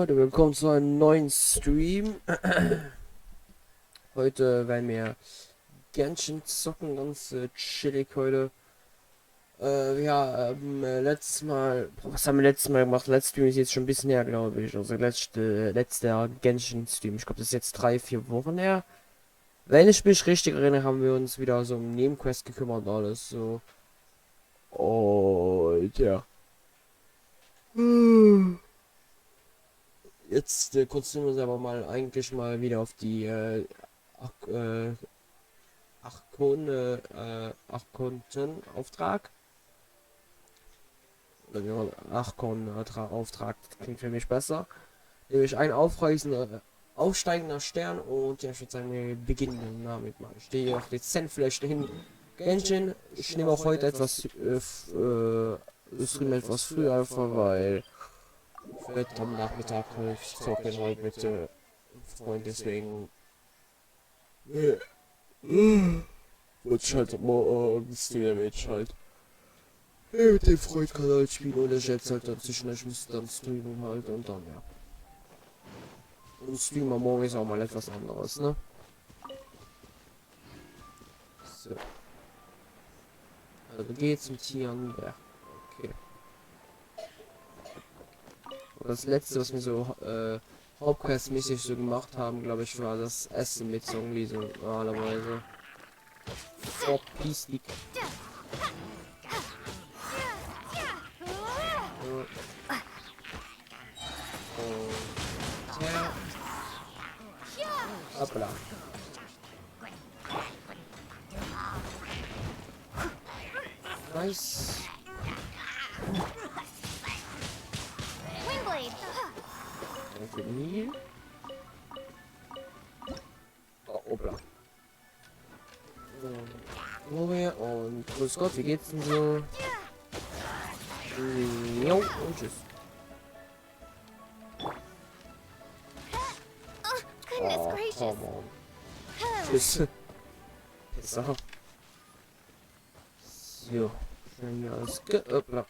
Leute, willkommen zu einem neuen Stream. Heute werden wir Genshin zocken, ganz chillig heute. Letztes Mal, was haben wir letztes Mal gemacht? Letztes Stream ist jetzt schon ein bisschen her, glaube ich. Also letzter Genshin Stream. Ich glaube, das ist jetzt 3-4 Wochen her. Wenn ich mich richtig erinnere, haben wir uns wieder so um Nebenquest gekümmert und alles so. Und ja. Jetzt konzentrieren wir uns aber mal eigentlich mal wieder auf die Achkonten-Auftrag. Oder wie man Achkon-Auftrag klingt für mich besser. Nämlich ein aufsteigender Stern und ja, ich würde sagen, wir beginnen damit mal. Ich stehe auch dezent vielleicht hin. Genshin, ich nehme auch heute etwas stream etwas früher einfach, weil ich werde am Nachmittag halt zocken halt mit Freund, deswegen wollte ich halt morgens streamen halt. Mit dem Freund kann halt spielen und ich jetzt halt dazwischen, ich muss dann streamen halt und dann ja. Und streamen am Morgen ist auch mal etwas anderes, ne? So. Also geht's mit Tianberg. Okay. Und das letzte, was wir so Hauptquest-mäßig so gemacht haben, glaube ich, war das Essen mit Zowie so normalerweise. Oh, Peace League. Ja. Hoppla. Nice. Danke, nie. Oh, hoppla. So, und grüß Gott, wie geht's denn so? Jo, und tschüss. Oh, come on. Tschüss. So. So. Ja, alles hoppla.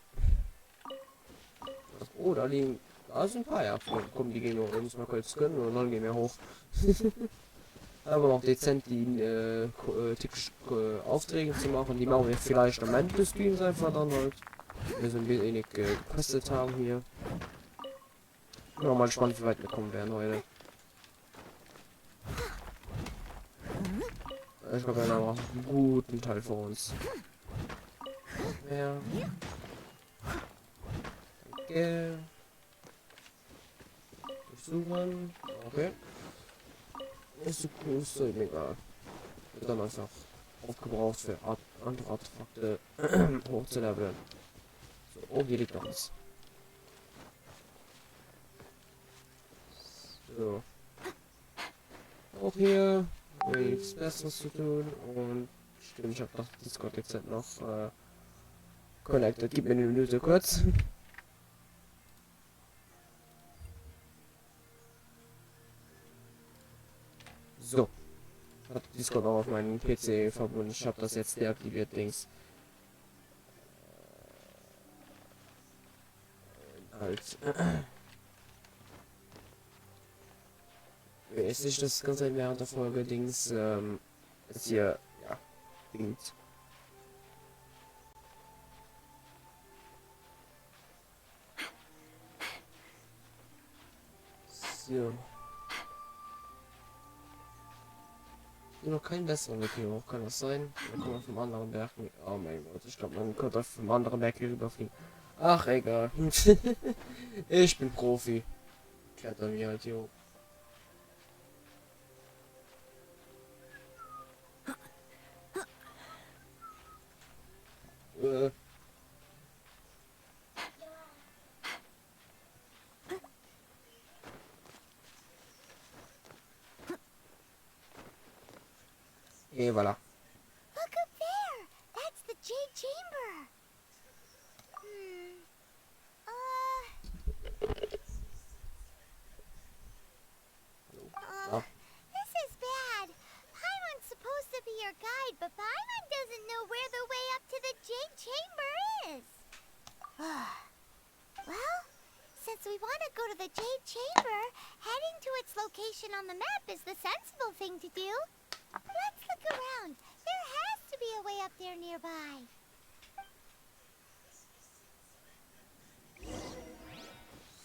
Oh, da liegen. Da sind ein paar, ja. Komm, die gehen wir uns mal kurz gönnen und dann gehen wir hoch. Aber noch dezent die Aufträge zu machen. Die machen wir vielleicht am Ende des Streams einfach dann halt. Wir sind wenig gepostet haben hier. Ja, mal spannend, wie weit wir kommen werden heute. Ich glaube, wir haben noch einen guten Teil vor uns. Ja. Danke. Durchsuchen. Okay. Ist so cool, ist so egal. Wird dann einfach aufgebraucht für andere Artefakte hochzuleveln. So, oh, hier liegt noch was. So. Auch hier nichts Besseres zu tun und stimmt, ich habe doch Discord jetzt halt noch connected. Gib mir eine Minute kurz. So. Hat Discord auch auf meinen PC verbunden. Ich habe das jetzt deaktiviert, Dings. Halt. Ist nicht das Ganze während der Folge Dings, ist hier, ja, Dings. So. Noch kein besseren Weg hier hoch, kann das sein? Dann kommen wir vom anderen Berg. Oh mein Gott, ich glaube, man könnte vom anderen Berg hier rüberfliegen. Ach, egal. Ich bin Profi. Kletter mir halt hier hoch. Et voilà. Look up there! That's the Jade Chamber! Ah. This is bad. Paimon's supposed to be your guide, but Paimon doesn't know where the way up to the Jade Chamber is. Well, since we want to go to the Jade Chamber, heading to its location on the map is the sensible thing to do. Let's look around. There has to be a way up there nearby.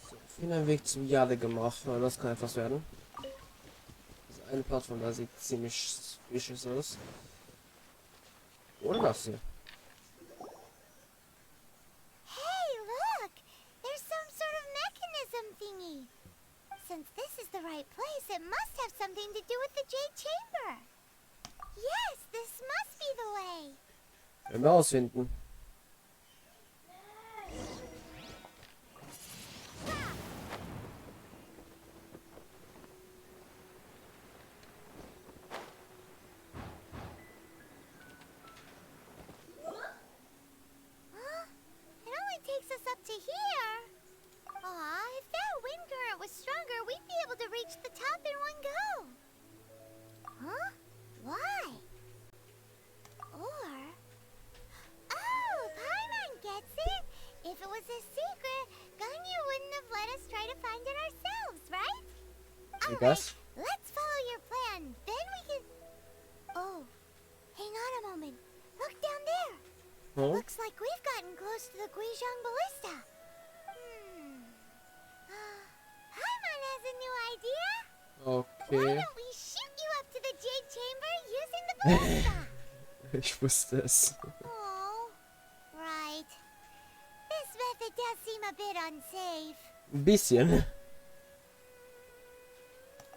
So, vielen Weg zum Jade gemacht, weil das kann etwas werden. Das eine Plattform da sieht ziemlich vicious aus. Oder das hier? Hey, look! There's some sort of mechanism thingy. Since this is the right place, it must have something to do with the Jade Chamber. Yes, this must be the way. Werden wir ausfinden. Huh? It only takes us up to here. Aw, if that wind current was stronger, we'd be able to reach the top in one go. Huh? Why? Or... Oh, Paimon gets it! If it was a secret, Ganyu wouldn't have let us try to find it ourselves, right? guess. Let's follow your plan. Then we can... Oh, hang on a moment. Look down there. Huh? Looks like we've gotten close to the Guizhong Ballista. Paimon has a new idea. Why Okay. don't we shoot you up to the Jade Chamber using the ballista? Ich wusste es. Oh, right. This method does seem a bit unsafe. Ein bisschen.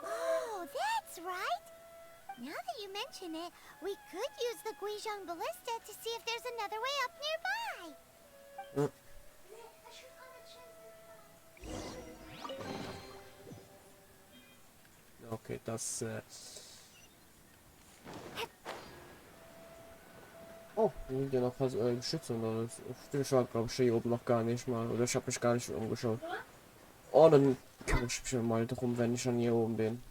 Oh, that's right. Now that you mention it, we could use the Guizhong Ballista to see if there's another way up nearby. Okay, das Oh, sind ja noch was Geschütze und alles. Stimmt, ich war glaube ich hier oben noch gar nicht mal. Oder ich habe mich gar nicht umgeschaut. Oh, dann kümmere ich mich mal drum, wenn ich schon hier oben bin.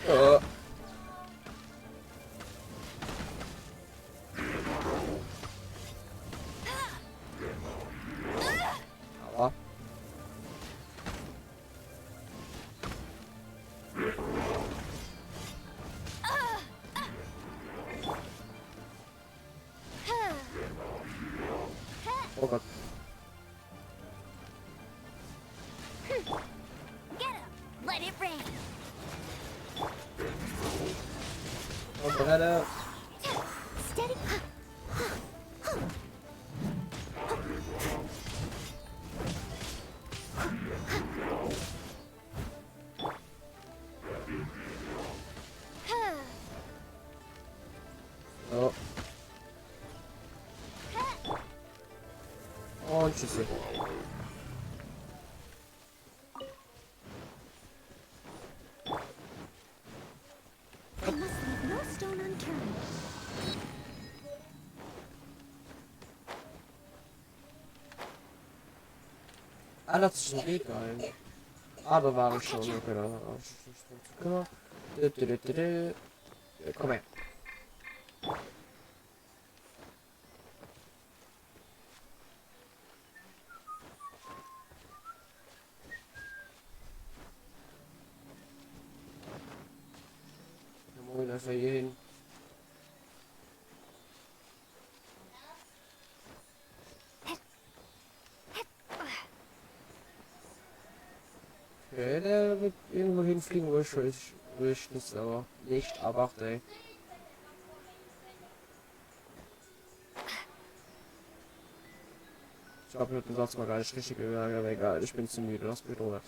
Aber oh Gott. Get up! Let it rain! Oh, Brille. Steady! So. Und Schüsse. I must leave no stone unturned. Ah, das ist ein Weg ein. Aber war ich schon. Okay, dann habe ich mich drum zu kümmern. Komm her. Dann wollen wir einfach hier hin. Okay, der wird irgendwo hinfliegen, wo ich das aber nicht erwarte, ey. Ich glaube, den Satz war gar nicht richtig gesagt, aber egal, ich bin zu müde, lass mich drüber.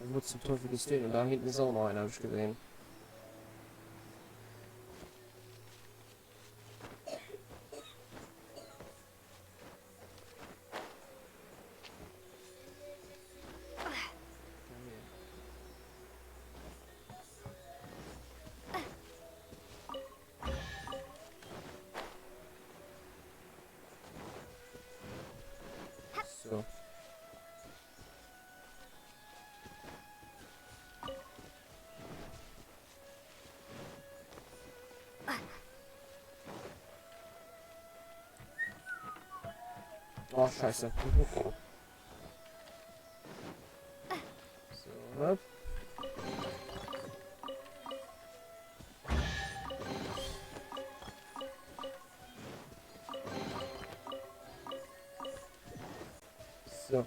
Wo zum Teufel ist der? Und da hinten ist auch noch einer, habe ich gesehen. So. Oh, scheiße. So, hopp. So.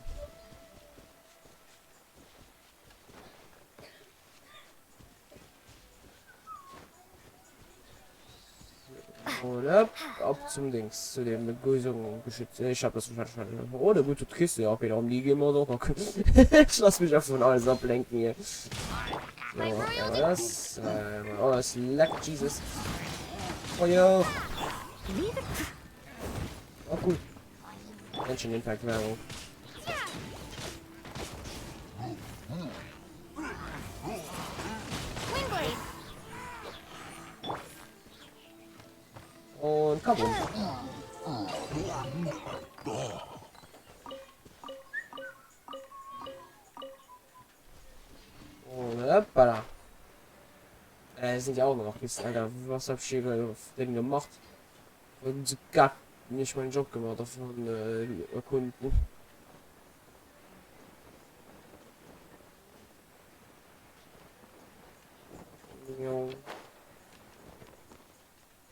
Und ab zum Dings, zu dem Begrüßungsgeschütz. Ich hab das verstanden. Oh, der gute Kiste, ja, okay, darum liege immer doch. Ich lass mich einfach von alles ablenken hier. So, einmal das. Oh, das leckt, Jesus. Oh ja. Oh, cool. Genshin Impact Werbung. Und Kabum. Und hoppala. Sind ja auch noch Kisten, Alter. Was hab ich hier denn gemacht? Und so gar nicht meinen Job gemacht davon erkunden. Ja.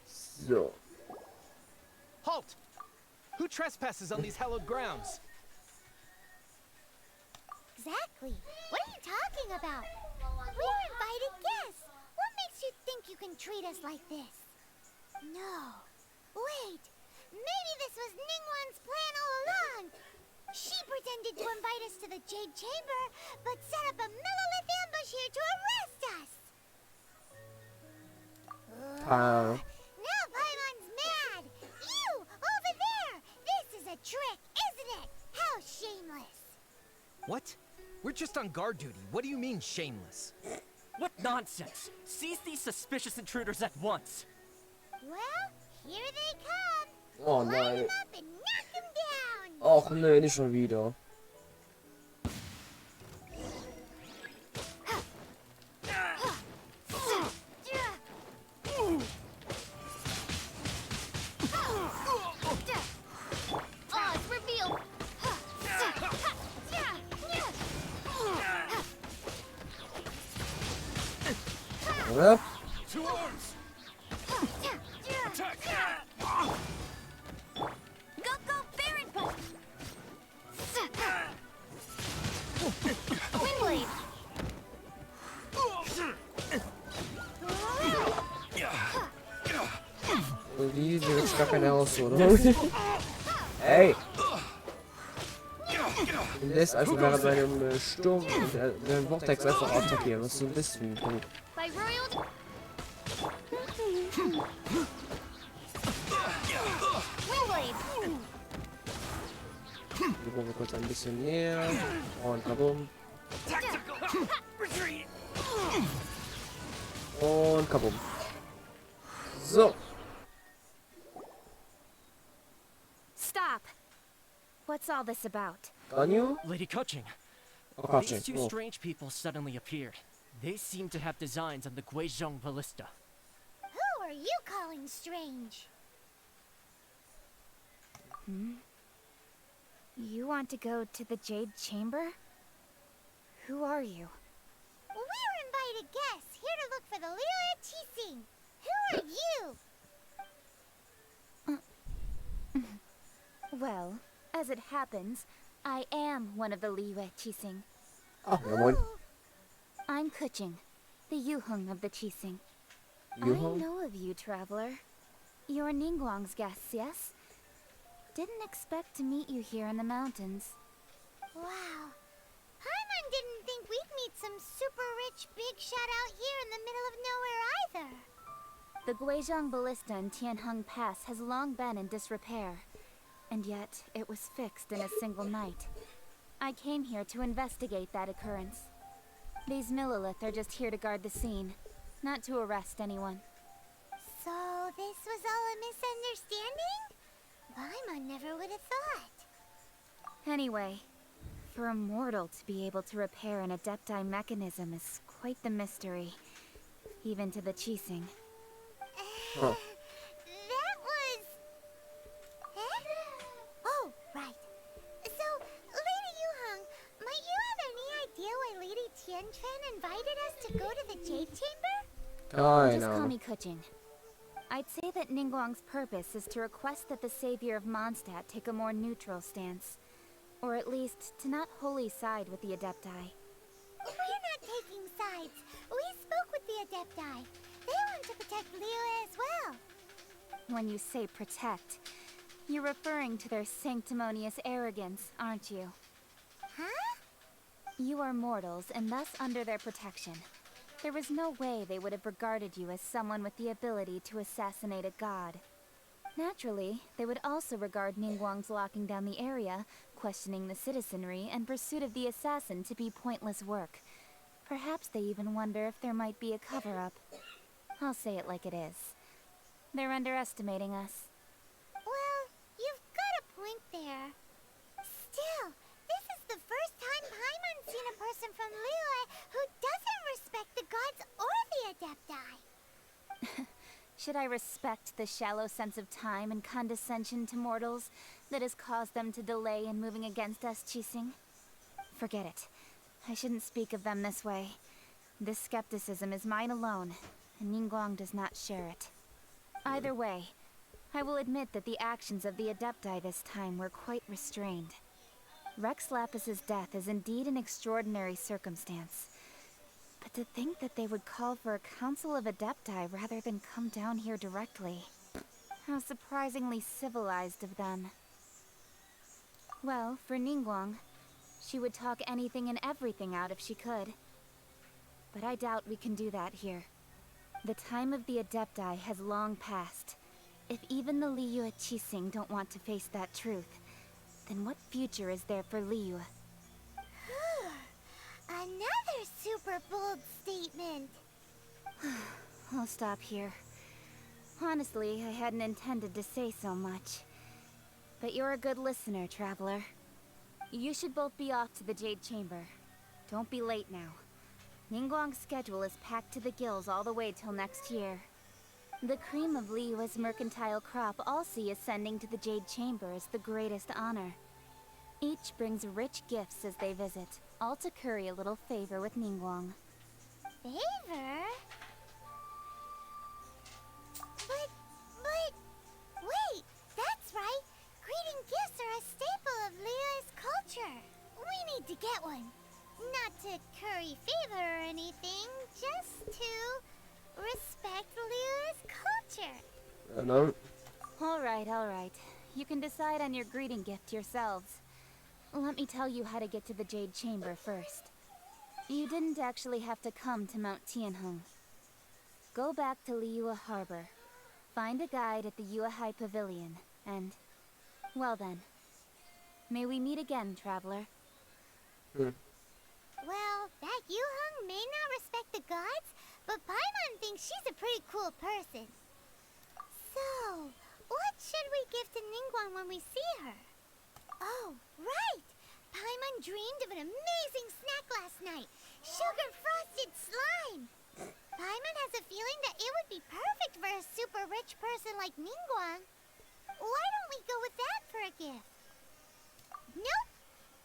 So. Halt! Who trespasses on these hallowed grounds? Exactly. What are you talking about? We're invited guests. What makes you think you can treat us like this? No. Wait. Maybe this was Ningguang's plan all along. She pretended to invite us to the Jade Chamber, but set up a millilith ambush here to arrest us. Now Paimon's mad. You, over there. This is a trick, isn't it? How shameless. What? We're just on guard duty. What do you mean, shameless? What nonsense! Seize these suspicious intruders at once! Well, here they come. Oh Line nein. 'em up and knock 'em down. Och nee, nicht schon wieder. Oh, it's revealed. Oder? To arms! Attack! Go, go, Baron Punch! Windblade! Die wird gar keine Herausforderung. Ey! Du lässt einfach während seinem Sturm und der Vortex einfach attackieren. Was ist so ein bisschen Punkt. By Royal... Windblade! Wir kommen kurz ein bisschen näher. Und kabum. Und kabum. So. Stop! What's all this about? Can you? Lady Kuching, Oh, these two oh. strange people suddenly appeared. They seem to have designs on the Guizhong ballista. Who are you calling strange? You want to go to the Jade Chamber? Who are you? We're invited guests here to look for the Lila Qixing. Who are you? Well, as it happens, I am one of the Liyue Qixing. Ah, ja moin. I'm Kuching, the Yuheng of the Qixing. Yuheng? I know of you, traveler. You're Ningguang's guests, yes? Didn't expect to meet you here in the mountains. Wow. Paimon didn't think we'd meet some super rich big shot out here in the middle of nowhere either. The Guizhong ballista in Tianheng Pass has long been in disrepair, and yet it was fixed in a single night. I came here to investigate that occurrence. These Millilith are just here to guard the scene, not to arrest anyone. So this was all a misunderstanding? Paimon never would have thought. Anyway, for a mortal to be able to repair an Adepti mechanism is quite the mystery, even to the Chising. Huh. That was... Oh, right. So, Lady Yuhong, might you have any idea why Lady Tianquan invited us to go to the Jade Chamber? I Just call know. me Kuching. I'd say that Ningguang's purpose is to request that the savior of Mondstadt take a more neutral stance. Or at least, to not wholly side with the Adepti. We're not taking sides. We spoke with the Adepti. They want to protect Liyue as well. When you say protect, you're referring to their sanctimonious arrogance, aren't you? Huh? You are mortals, and thus under their protection. There was no way they would have regarded you as someone with the ability to assassinate a god. Naturally, they would also regard Ningguang's locking down the area, questioning the citizenry, and pursuit of the assassin to be pointless work. Perhaps they even wonder if there might be a cover-up. I'll say it like it is. They're underestimating us. Well, you've got a point there. Still, this is the first time Paimon's seen a person from Liyue who doesn't respect the gods or the Adepti. Should I respect the shallow sense of time and condescension to mortals that has caused them to delay in moving against us, Chising? Forget it. I shouldn't speak of them this way. This skepticism is mine alone, and Ningguang does not share it. Either way, I will admit that the actions of the Adepti this time were quite restrained. Rex Lapis's death is indeed an extraordinary circumstance. But to think that they would call for a council of Adepti rather than come down here directly. How surprisingly civilized of them. Well, for Ningguang, she would talk anything and everything out if she could. But I doubt we can do that here. The time of the Adepti has long passed. If even the Liyue Chising don't want to face that truth, then what future is there for Liyue? Another super bold statement. I'll stop here. Honestly, I hadn't intended to say so much. But you're a good listener, Traveler. You should both be off to the Jade Chamber. Don't be late now. Ningguang's schedule is packed to the gills all the way till next year. The cream of Liyue's mercantile crop all see ascending to the Jade Chamber as the greatest honor. Each brings rich gifts as they visit, all to curry a little favor with Ningguang. Favor? But, wait, that's right. Greeting gifts are a staple of Liyue's culture. We need to get one. Not to curry favor or anything, just to respect Liyue's culture. No. All right. You can decide on your greeting gift yourselves. Let me tell you how to get to the Jade Chamber first. You didn't actually have to come to Mount Tianheng. Go back to Liyue Harbor. Find a guide at the Yuehai Pavilion, and... well then. May we meet again, Traveler. Well, that Yuhong may not respect the gods, but Paimon thinks she's a pretty cool person. So, what should we give to Ningguang when we see her? Oh, right! Paimon dreamed of an amazing snack last night. Sugar-frosted slime! Paimon has a feeling that it would be perfect for a super rich person like Ningguang. Why don't we go with that for a gift? Nope!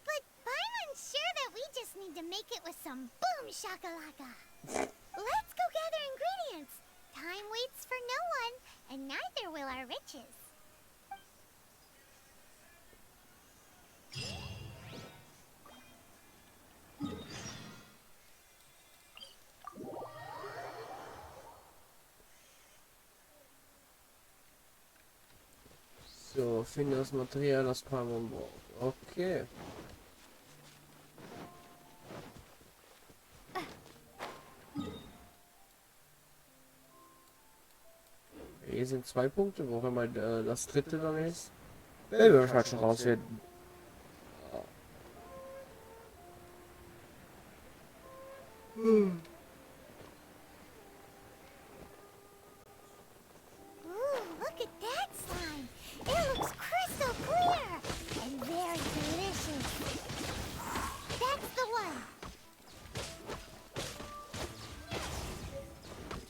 But Paimon's sure that we just need to make it with some boom shakalaka. Let's go gather ingredients. Time waits for no one, and neither will our riches. So, finde das Material, das Paimon braucht. Okay. Hier sind 2 Punkte, wo immer das dritte dann ist. Wir werden halt schon rausfinden. Ooh, look at that slime! It looks crystal clear! And very delicious!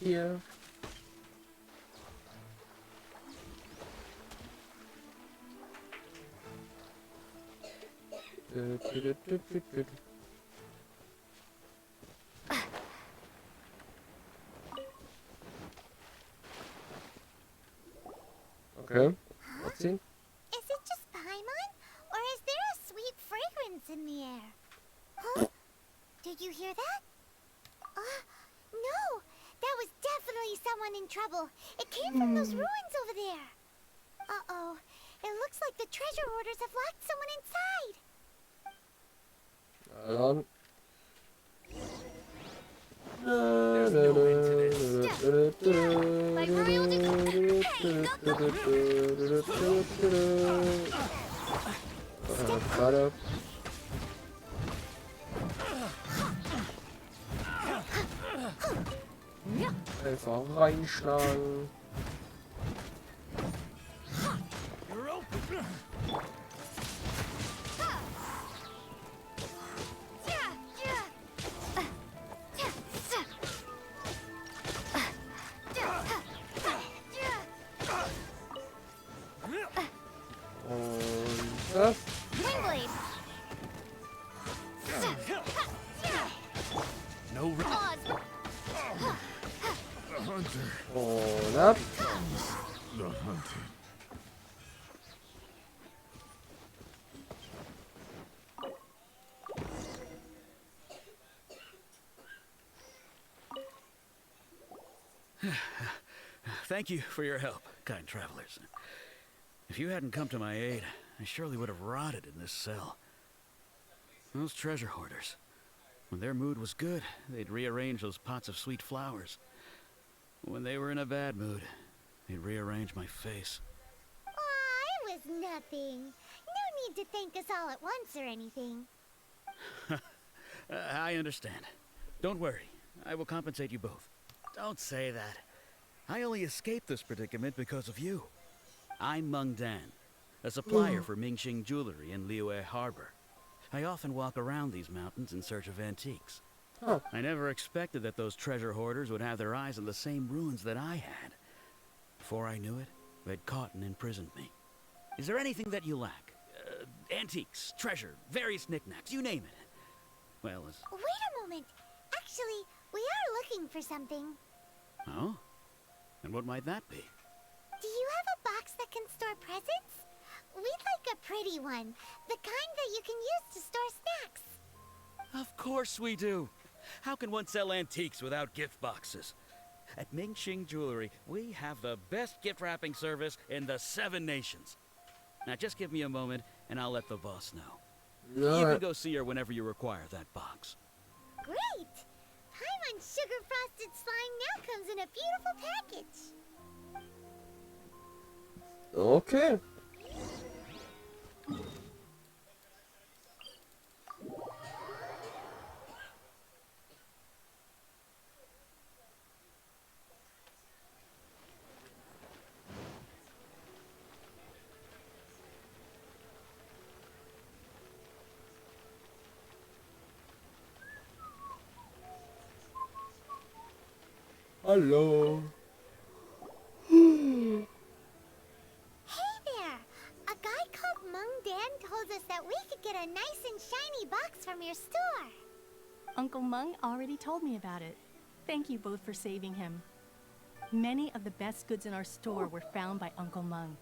hier. Okay. What's in? Is it just Paimon? Or is there a sweet fragrance in the air? Huh? Did you hear that? No! That was definitely someone in trouble. It came from those ruins over there. Uh-oh. It looks like the treasure hoarders have locked someone inside. Hold on. There's no end to this. Like royal Got up. Einfach reinschlagen. You're open. Und das. Wingblade. No re- Pause. The hunter Und ab. comes the hunted. Thank you for your help, kind travelers. If you hadn't come to my aid, I surely would have rotted in this cell. Those treasure hoarders. When their mood was good, they'd rearrange those pots of sweet flowers. When they were in a bad mood, they'd rearrange my face. Aw, it was nothing. No need to thank us all at once or anything. I understand. Don't worry. I will compensate you both. Don't say that. I only escaped this predicament because of you. I'm Meng Dan, a supplier for Mingxing jewelry in Liyue Harbor. I often walk around these mountains in search of antiques. Huh. I never expected that those treasure hoarders would have their eyes on the same ruins that I had. Before I knew it, they'd caught and imprisoned me. Is there anything that you lack? Antiques, treasure, various knickknacks, you name it. Well, as... Wait a moment. Actually, we are looking for something. Oh? And what might that be? Do you have a box that can store presents? We'd like a pretty one. The kind that you can use to store snacks. Of course we do. How can one sell antiques without gift boxes? At Mingxing Jewelry, we have the best gift wrapping service in the 7 nations. Now just give me a moment and I'll let the boss know. You can Alright. go see her whenever you require that box. Great! Paimon's sugar frosted slime now comes in a beautiful package. Okay. Hallo. Hey there! A guy called Meng Dan told us that we could get a nice and shiny box from your store. Uncle Meng already told me about it. Thank you both for saving him. Many of the best goods in our store were found by Uncle Meng.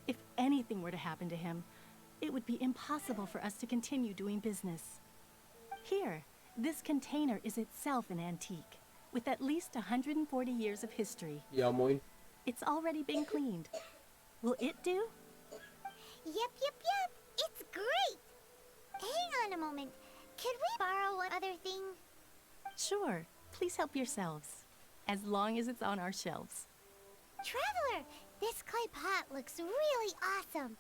If anything were to happen to him, it would be impossible for us to continue doing business. Here, this container is itself an antique, with at least 140 years of history. Ja, moin. It's already been cleaned. Will it do? Yep. It's great! Hang on a moment. Could we borrow one other thing? Sure. Please help yourselves. As long as it's on our shelves. Traveler, this clay pot looks really awesome.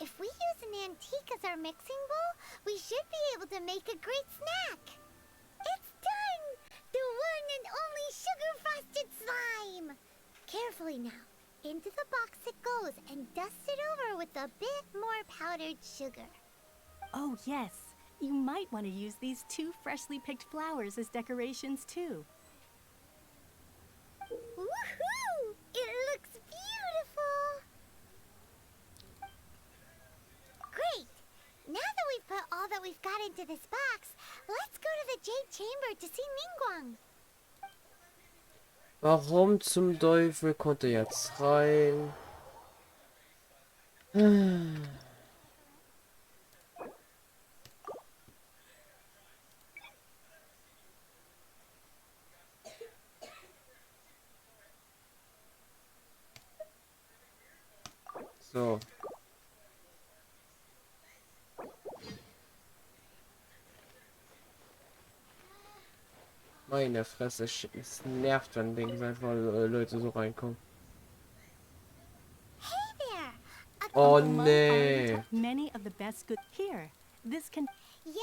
If we use an antique as our mixing bowl, we should be able to make a great snack. It's done! The one and only sugar-frosted slime! Carefully now. Into the box it goes and dust it over with a bit more powdered sugar. Oh, yes. You might want to use these 2 freshly picked flowers as decorations, too. Woohoo! It looks beautiful! Great! Now that we've put all that we've got into this box, let's go to the Jade Chamber to see Ningguang. Warum zum Teufel konnte er jetzt rein? So. Meine Fresse, es nervt, wenn Dings einfach Leute so reinkommen. Hey there! Oh Uncle Mung already nee. told many of the best good here. This can Yep.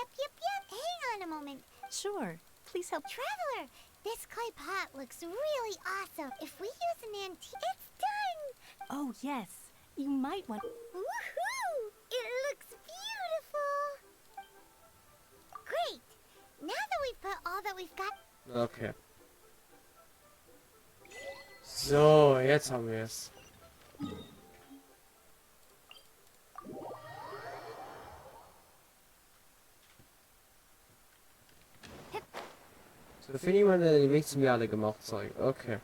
Hang on a moment. sure. Please help. Traveler, this clay pot looks really awesome. If we use an antique, it's done! Oh yes, you might want. Woohoo! It looks beautiful! Great! Now that we've put all that we've got... Okay. So, jetzt haben wir es. So, für jemanden, der den Weg zum Jade gemacht zeigt. Okay.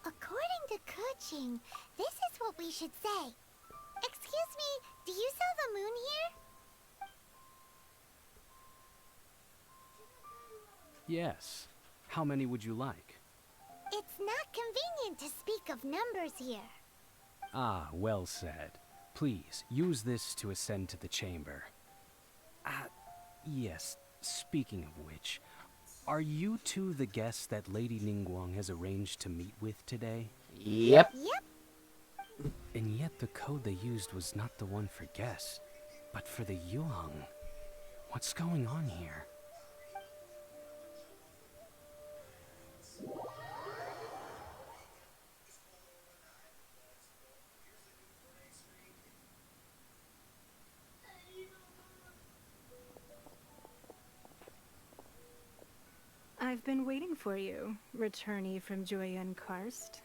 According to Kuching, this is what we should say. Excuse me, do you sell the moon here? Yes. How many would you like? It's not convenient to speak of numbers here. Ah, well said. Please, use this to ascend to the chamber. Ah, yes. Speaking of which, are you two the guests that Lady Ningguang has arranged to meet with today? Yep. Yep. And yet the code they used was not the one for guests, but for the Yuang. What's going on here? I've been waiting for you, returnee from Joyen Karst.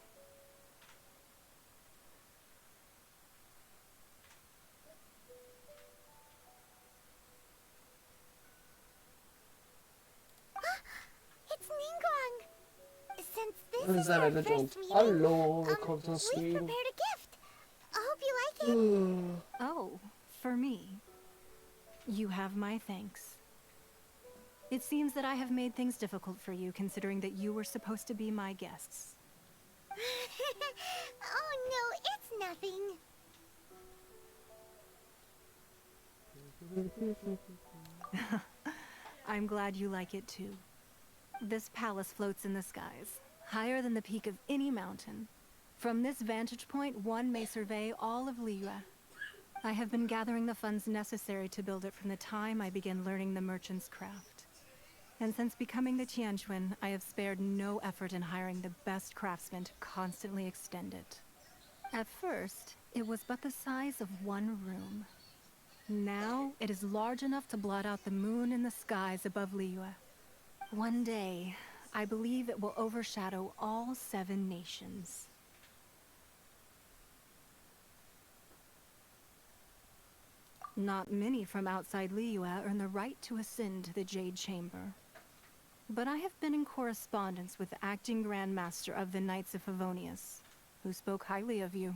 It's Ningguang! Since this Was is that our a little... first meeting, Hallo, willkommen zum we've Stream. prepared a gift. I hope you like it. Oh, for me. You have my thanks. It seems that I have made things difficult for you, considering that you were supposed to be my guests. Oh no, it's nothing. I'm glad you like it too. This palace floats in the skies, higher than the peak of any mountain. From this vantage point, one may survey all of Liyue. I have been gathering the funds necessary to build it from the time I began learning the merchant's craft. And since becoming the Tianquan, I have spared no effort in hiring the best craftsmen to constantly extend it. At first, it was but the size of one room. Now, it is large enough to blot out the moon in the skies above Liyue. One day, I believe it will overshadow all 7 nations. Not many from outside Liyue earn the right to ascend to the Jade Chamber. But I have been in correspondence with the acting Grand Master of the Knights of Favonius, who spoke highly of you.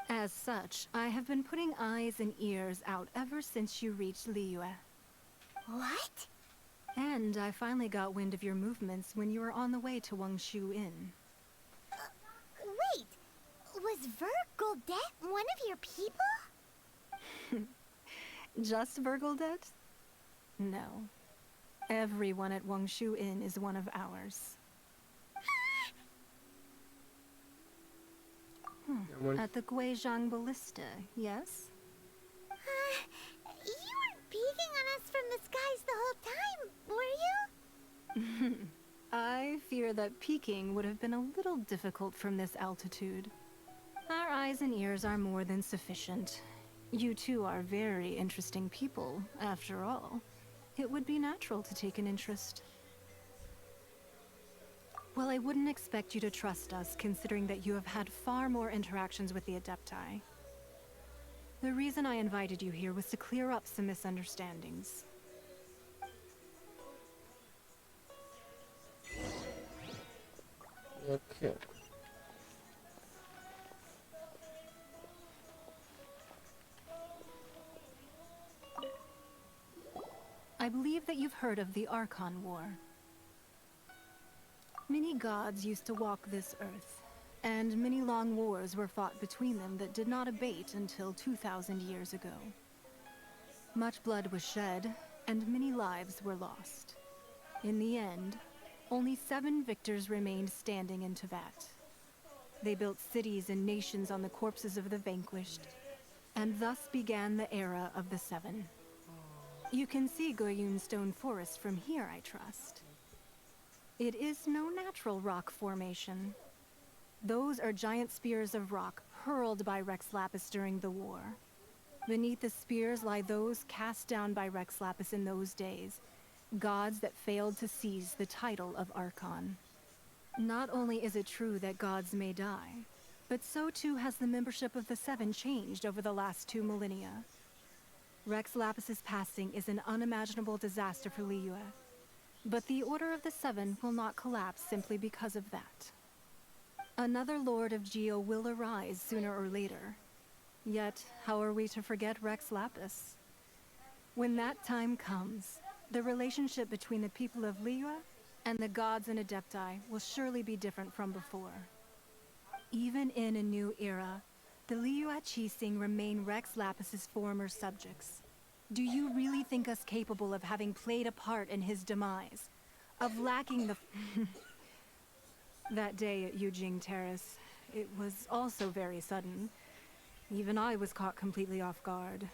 As such, I have been putting eyes and ears out ever since you reached Liyue. What? And I finally got wind of your movements when you were on the way to Wangshu Inn. Wait, was Vergoldet one of your people? Just Vergoldet? No. Everyone at Wangshu Inn is one of ours. At the Guizhang Ballista, yes? You weren't peeking on us from the skies the whole time, were you? I fear that peeking would have been a little difficult from this altitude. Our eyes and ears are more than sufficient. You two are very interesting people, after all. It would be natural to take an interest. Well, I wouldn't expect you to trust us, considering that you have had far more interactions with the Adepti. The reason I invited you here was to clear up some misunderstandings. Okay. I believe that you've heard of the Archon War. Many gods used to walk this earth, and many long wars were fought between them that did not abate until 2,000 years ago. Much blood was shed, and many lives were lost. In the end, only 7 victors remained standing in Teyvat. They built cities and nations on the corpses of the vanquished, and thus began the era of the 7. You can see Goyun Stone Forest from here, I trust. It is no natural rock formation. Those are giant spears of rock hurled by Rex Lapis during the war. Beneath the spears lie those cast down by Rex Lapis in those days, gods that failed to seize the title of Archon. Not only is it true that gods may die, but so too has the membership of the 7 changed over the last 2 millennia. Rex Lapis's passing is an unimaginable disaster for Liyue, but the Order of the 7 will not collapse simply because of that. Another Lord of Geo will arise sooner or later. Yet, how are we to forget Rex Lapis? When that time comes, the relationship between the people of Liyue and the gods and Adepti will surely be different from before. Even in a new era, the Liyue Qixing remain Rex Lapis's former subjects. Do you really think us capable of having played a part in his demise? Of lacking the... That day at Yujing Terrace, it was also very sudden. Even I was caught completely off guard.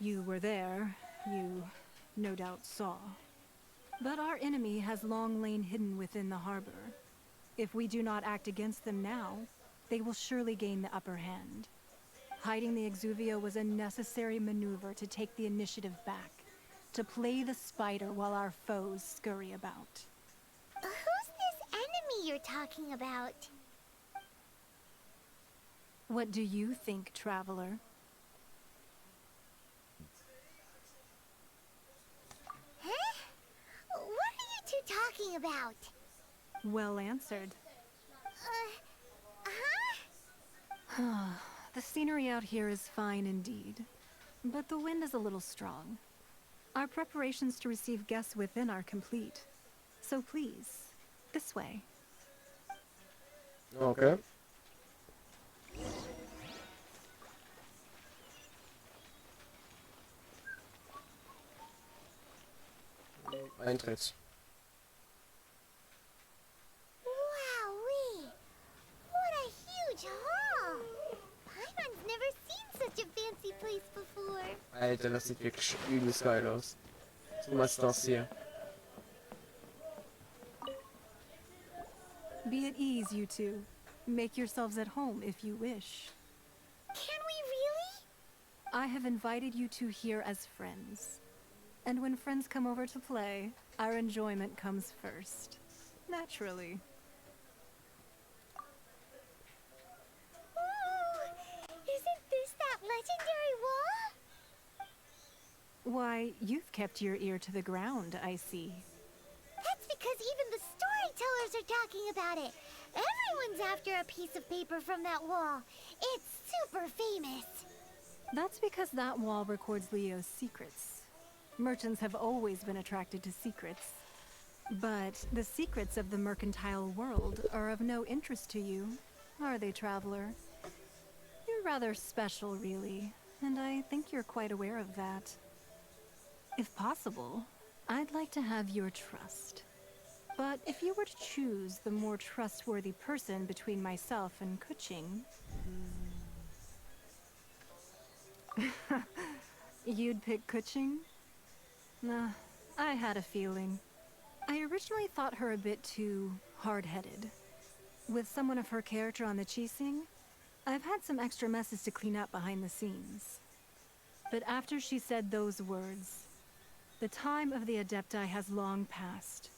You were there, you no doubt saw. But our enemy has long lain hidden within the harbor. If we do not act against them now, they will surely gain the upper hand. Hiding the Exuvia was a necessary maneuver to take the initiative back, to play the spider while our foes scurry about. Who's this enemy you're talking about? What do you think, traveler? Huh? What are you two talking about? Well answered. The scenery out here is fine indeed, but the wind is a little strong. Our preparations to receive guests within are complete. So please, this way. Okay. Eintritt. Wowee! What a huge hall! Paimon's never seen such a fancy place before. Alter, das sieht wirklich übelst geil aus. So was ist das hier? Be at ease, you two. Make yourselves at home if you wish. Can we really? I have invited you two here as friends. And when friends come over to play, our enjoyment comes first. Naturally. Ooh! Isn't this that legendary wall? Why, you've kept your ear to the ground, I see. That's because even the storytellers are talking about it. Everyone's after a piece of paper from that wall. It's super famous. That's because that wall records Leo's secrets. Merchants have always been attracted to secrets. But the secrets of the mercantile world are of no interest to you, are they, traveler? You're rather special, really, and I think you're quite aware of that. If possible, I'd like to have your trust. But if you were to choose the more trustworthy person between myself and Kuching... You'd pick Kuching? Nah, I had a feeling. I originally thought her a bit too hard-headed. With someone of her character on the Qixing, I've had some extra messes to clean up behind the scenes. But after she said those words, the time of the Adepti has long passed.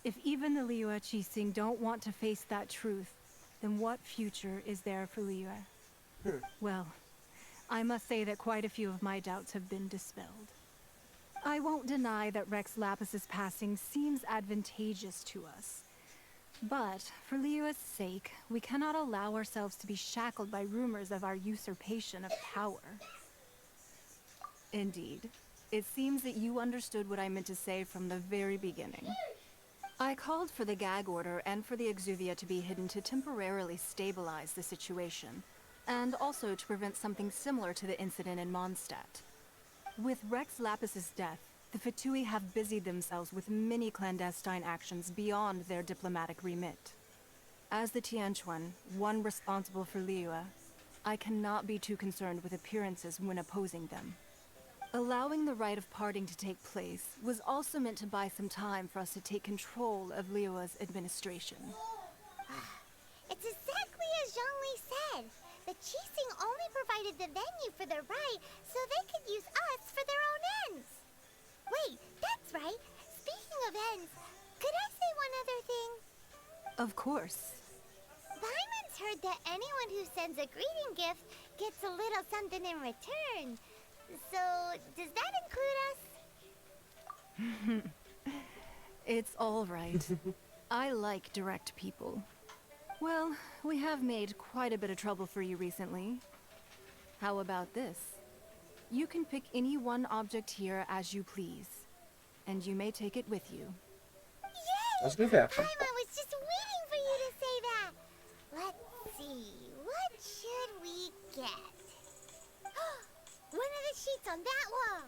If even the Liyue Qixing don't want to face that truth, then what future is there for Liyue? Well, I must say that quite a few of my doubts have been dispelled. I won't deny that Rex Lapis's passing seems advantageous to us. But, for Liyue's sake, we cannot allow ourselves to be shackled by rumors of our usurpation of power. Indeed. It seems that you understood what I meant to say from the very beginning. I called for the gag order and for the Exuvia to be hidden to temporarily stabilize the situation, and also to prevent something similar to the incident in Mondstadt. With Rex Lapis's death, the Fatui have busied themselves with many clandestine actions beyond their diplomatic remit. As the Tianquan, one responsible for Liyue, I cannot be too concerned with appearances when opposing them. Allowing the rite of parting to take place was also meant to buy some time for us to take control of Liyue's administration. It's exactly as Zhongli said. The Qixing only provided the venue for their rite so they could use us for their own ends. Wait, that's right. Speaking of ends, could I say one other thing? Of course. Paimon's heard that anyone who sends a greeting gift gets a little something in return. So, does that include us? It's all right. I like direct people. Well, we have made quite a bit of trouble for you recently. How about this? You can pick any one object here as you please, and you may take it with you. Yay! That's good, yeah. Paimon was just waiting for you to say that. Let's see, what should we get? One of the sheets on that wall.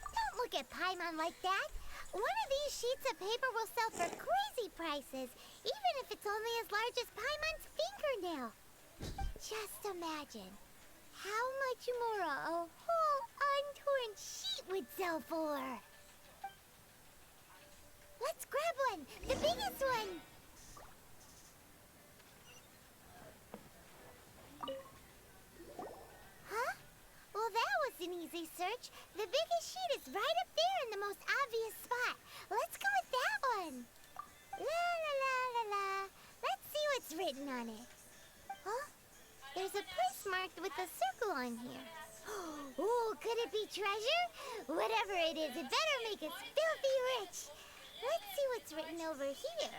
Don't look at Paimon like that. One of these sheets of paper will sell for crazy prices, even if it's only as large as Paimon's fingernail. Just imagine how much more a whole untorn sheet would sell for. Let's grab one, the biggest one. Huh? Well, that was an easy search. The biggest sheet is right up there in the most obvious spot. Let's go with that one. La la la la la. Let's see what's written on it. Huh? There's a place marked with a circle on here. Oh, could it be treasure? Whatever it is, it better make us filthy rich. Let's see what's written over here.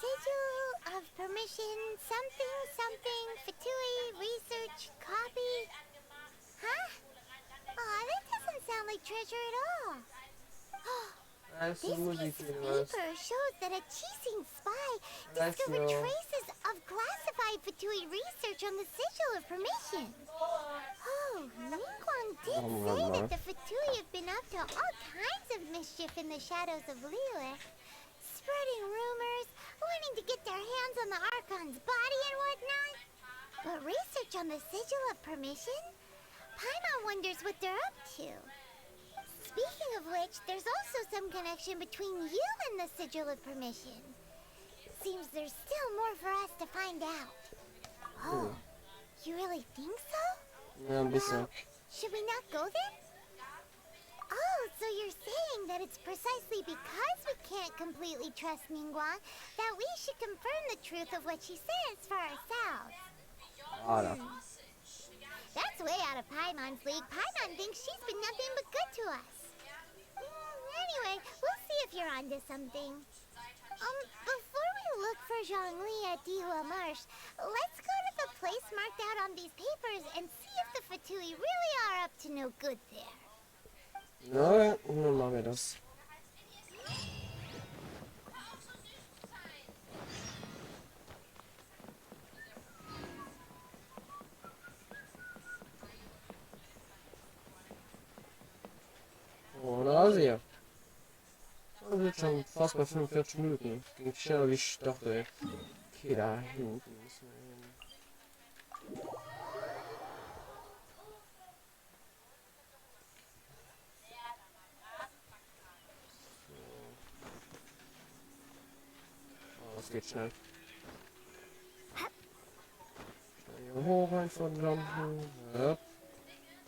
Sigil of permission, something, something, Fatui, research, copy. Huh? Aw, that doesn't sound like treasure at all. This piece of paper shows that a Qixing spy discovered traces of classified Fatui research on the Sigil of Permission. Oh, Ningguang did say that the Fatui have been up to all kinds of mischief in the shadows of Liyue, spreading rumors, wanting to get their hands on the Archon's body and whatnot. But research on the Sigil of Permission? Paimon wonders what they're up to. Speaking of which, there's also some connection between you and the Sigil of Permission. Seems there's still more for us to find out. Oh, you really think so? Yeah, I'm busy. Should we not go then? Oh, so you're saying that it's precisely because we can't completely trust Ningguang that we should confirm the truth of what she says for ourselves. That's way out of Paimon's league. Paimon thinks she's been nothing but good to us. Anyway, we'll see if you're onto something. Before we look for Zhongli at Dihua Marsh, let's go to the place marked out on these papers and see if the Fatui really are up to no good there. Ja, dann machen wir das. Oh, da ist er. Wir sind schon fast bei 45 Minuten. Ging schneller wie ich dachte. Okay, da hinten müssen wir hin. So. das geht schnell. Hier hoch einfach jumpen. Ja.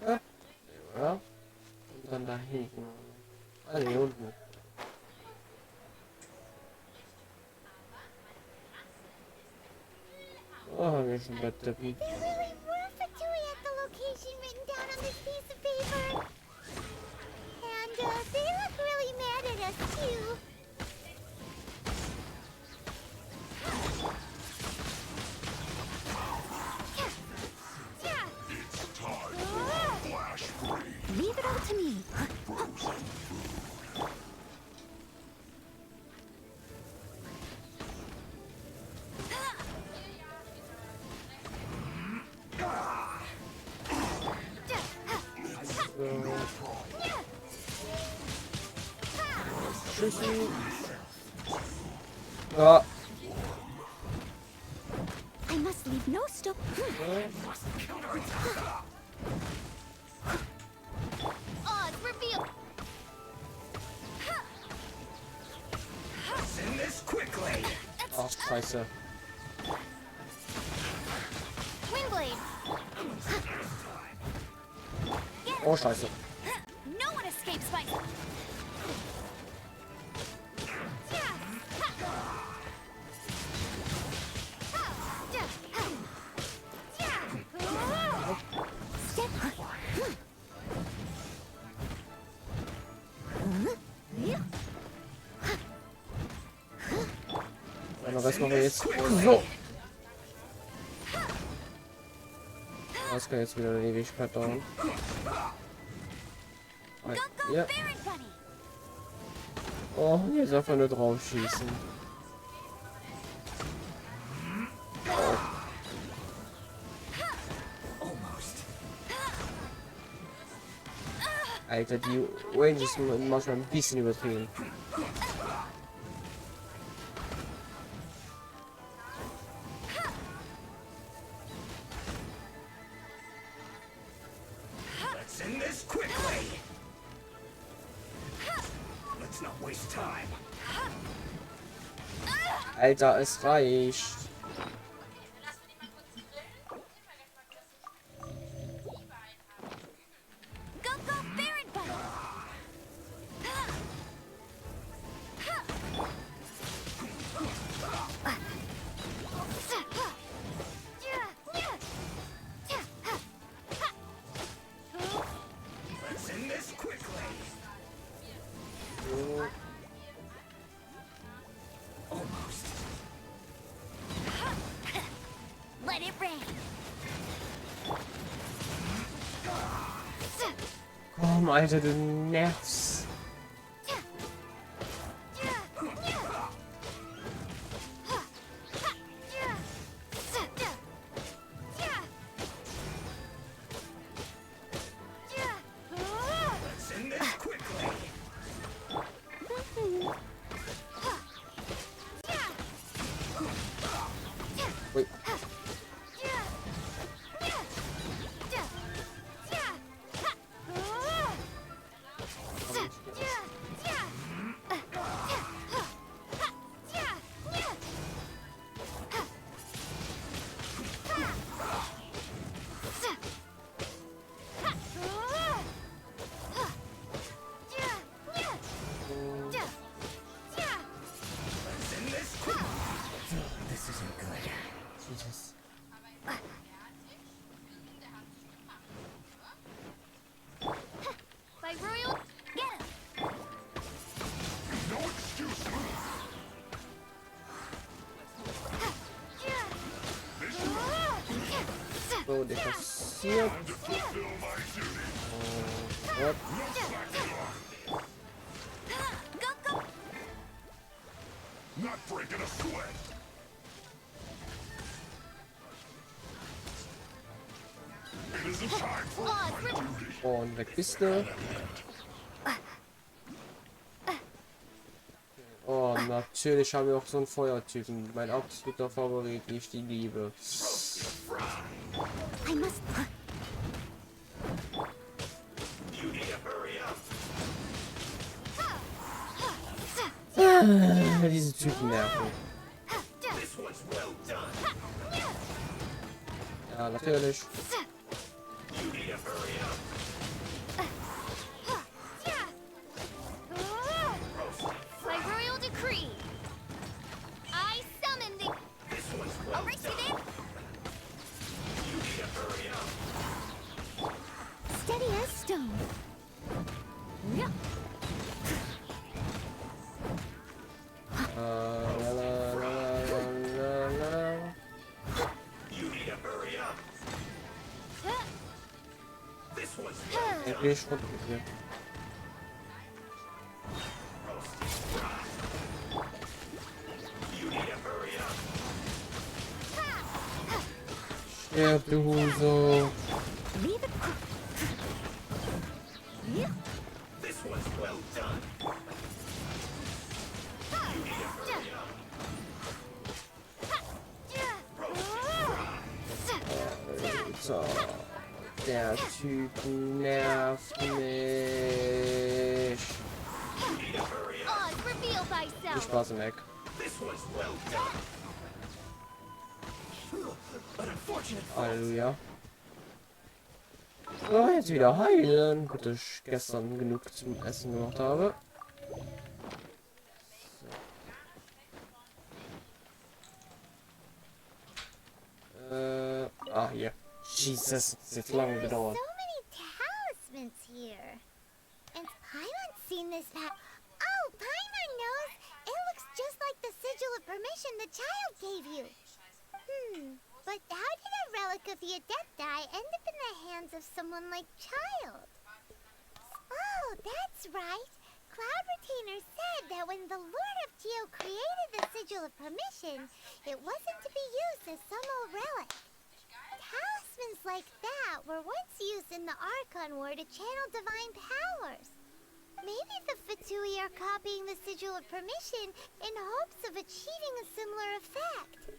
Ja. Ja. Und dann da hinten. Ah, hier unten. Oh, wir sind bei Deppen. There really were Fatui at the location written down on this piece of paper. And they look really mad at us too. Leave it all to me. Tschüssi. Ja. I must leave no stone. Oh, it's revealed. Send this quickly. Ach, scheiße. Windblade. Oh, scheiße. No one escapes my... Und was machen wir jetzt? So. Das kann jetzt wieder eine Ewigkeit dauern. Ja. Oh, jetzt einfach nur drauf schießen. Alter, die Range ist manchmal ein bisschen übertrieben. Let's end this quickly. Let's not waste time. Alter, es reicht. Let's end this quickly. Almost. Let it rain. Komm, Alter, du nervst. Let's end this quickly. Ui. Let's end this quickly. This isn't good. Jesus. By Royal, get him. No excuses. So, der passiert. Time to fulfill my duty. Ja. Not breaking a sweat. It isn't time for my duty. Und weg bist du. Oh, natürlich haben wir auch so einen Feuertypen. Mein absoluter Favorit, ich die Liebe. I must. Diese Typen nerven. natürlich. By royal decree, I summon the. I'll race you there. Steady as stone. Yeah. La, la, la, la. You need to hurry up. This one's Wirklich runtergekriegt. You need to hurry up. Sterb, du Huso. Leave it. Yeah. This one's well done. You need to hurry up. So, der Typ nervt mich. Oz, reveal Viel thyself. Spaß im Eck. This one's well done. An unfortunate Halleluja. So, jetzt wieder heilen. Gut, dass ich gestern genug zum Essen gemacht habe. So. Hier. Jesus, das ist jetzt lange gedauert. So many talismans here. And Paimon's seen this pack. Oh, Paimon knows. It looks just like the sigil of permission the child gave you. But how did a relic of the Adepti end up in the hands of someone like Child? Oh, that's right. Cloud Retainer said that when the Lord of Geo created the sigil of permission, it wasn't to be used as some old relic. Talismans like that were once used in the Archon War to channel divine powers. Maybe the Fatui are copying the sigil of permission in hopes of achieving a similar effect.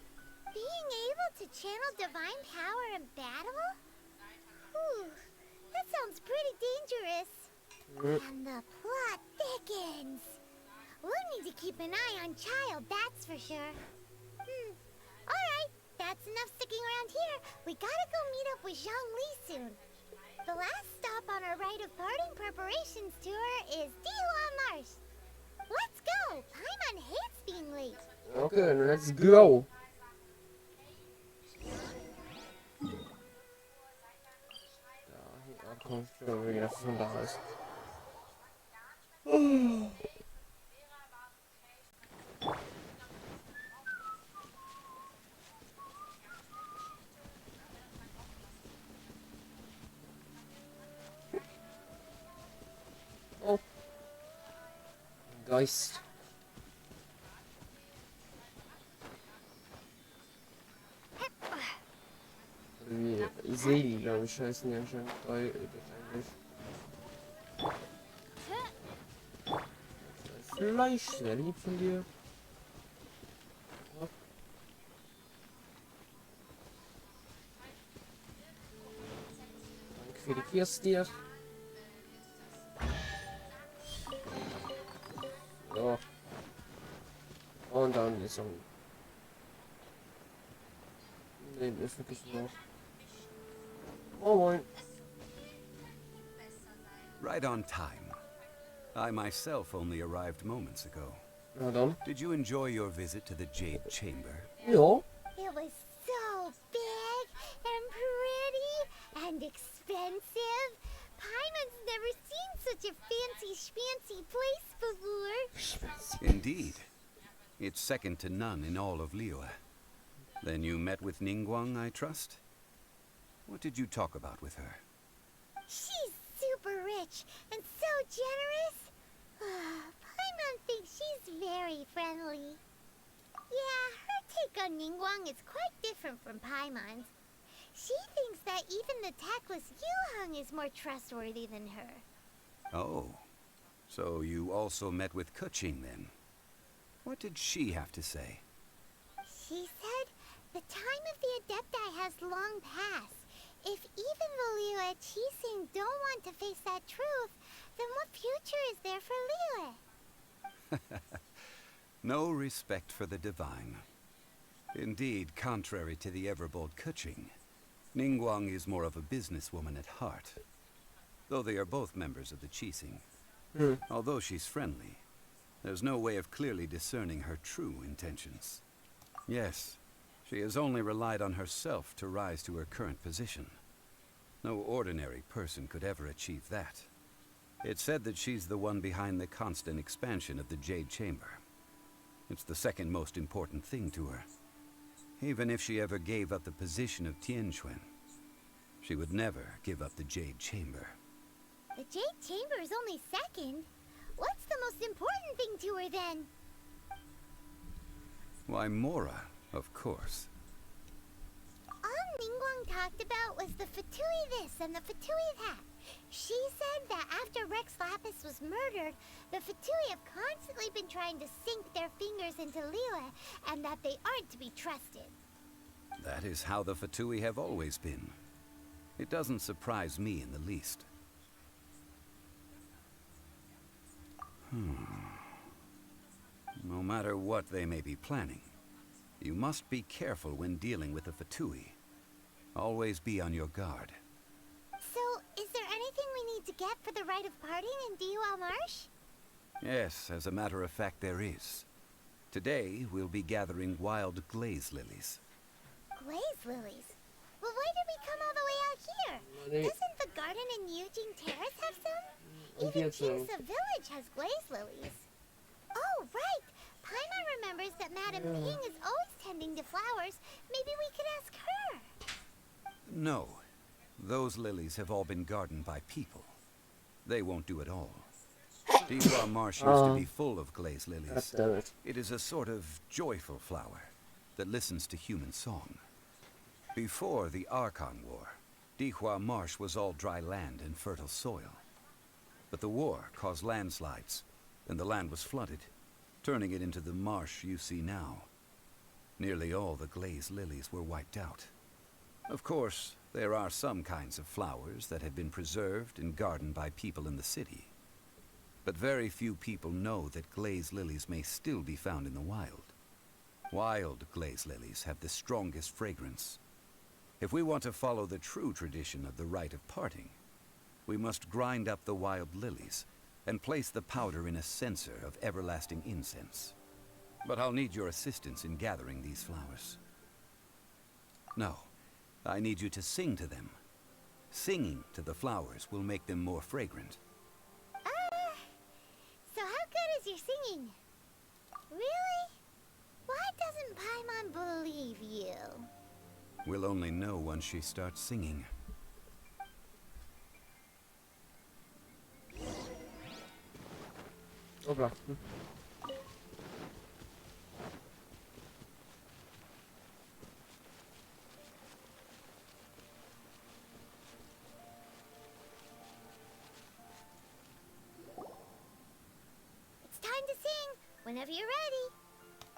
Being able to channel divine power in battle? Whew, that sounds pretty dangerous. And the plot thickens. We'll need to keep an eye on Child, that's for sure. Alright, that's enough sticking around here. We gotta go meet up with Zhongli soon. The last stop on our rite of parting preparations tour is Dihua Marsh. Let's go! Paimon hates being late. Okay, let's go. Da kommt schon wieder von da ist. Oh. Geist. Wie Seeli, glaube ich, heißen die anscheinend. Eigentlich. Fleisch, sehr lieb von dir. Danke für die Kirstier. So. Und dann ist er. Ne, ist wirklich noch. Oh moin. Right on time. I myself only arrived moments ago. Na dann. Did you enjoy your visit to the Jade Chamber? Ja. It was so big and pretty and expensive. Paimon's never seen such a fancy schmancy place before. Indeed. It's second to none in all of Liyue. Then you met with Ningguang, I trust? What did you talk about with her? She's super rich and so generous. Paimon thinks she's very friendly. Yeah, her take on Ningguang is quite different from Paimon's. She thinks that even the tactless Yuheng is more trustworthy than her. Oh. So you also met with Keqing then? What did she have to say? She said the time of the Adepti has long passed. If even the Liyue Qixing don't want to face that truth, then what future is there for Liyue? No respect for the divine. Indeed, contrary to the ever-bold Keqing, Ningguang is more of a businesswoman at heart, though they are both members of the Qixing. Although she's friendly, there's no way of clearly discerning her true intentions. Yes, she has only relied on herself to rise to her current position. No ordinary person could ever achieve that. It's said that she's the one behind the constant expansion of the Jade Chamber. It's the second most important thing to her. Even if she ever gave up the position of Tianquan, she would never give up the Jade Chamber. The Jade Chamber is only second. What's the most important thing to her then? Why, Mora, of course. All Ningguang talked about was the Fatui this and the Fatui that. She said that after Rex Lapis was murdered, the Fatui have constantly been trying to sink their fingers into Liyue, and that they aren't to be trusted. That is how the Fatui have always been. It doesn't surprise me in the least. No matter what they may be planning, you must be careful when dealing with the Fatui. Always be on your guard. So, is there anything we need to get for the rite of parting in Dihua Marsh? Yes, as a matter of fact, there is. Today, we'll be gathering wild glaze lilies. Glaze lilies? Well, why did we come all the way out here? Doesn't the garden in Eugene Terrace have some? Even Kingsa Village has glaze lilies. Oh, right! Paimon remembers that Madame Ping is always tending to flowers. Maybe we could ask her. No. Those lilies have all been gardened by people. They won't do it all. Dihua Marsh used to be full of glaze lilies. It is a sort of joyful flower that listens to human song. Before the Archon War, Dihua Marsh was all dry land and fertile soil. But the war caused landslides, and the land was flooded, turning it into the marsh you see now. Nearly all the glaze lilies were wiped out. Of course, there are some kinds of flowers that have been preserved and gardened by people in the city. But very few people know that glaze lilies may still be found in the wild. Wild glaze lilies have the strongest fragrance. If we want to follow the true tradition of the rite of parting, we must grind up the wild lilies and place the powder in a censer of everlasting incense. But I'll need your assistance in gathering these flowers. No, I need you to sing to them. Singing to the flowers will make them more fragrant. So how good is your singing? Really? Why doesn't Paimon believe you? We'll only know once she starts singing. Hopla. It's time to sing. Whenever you're ready.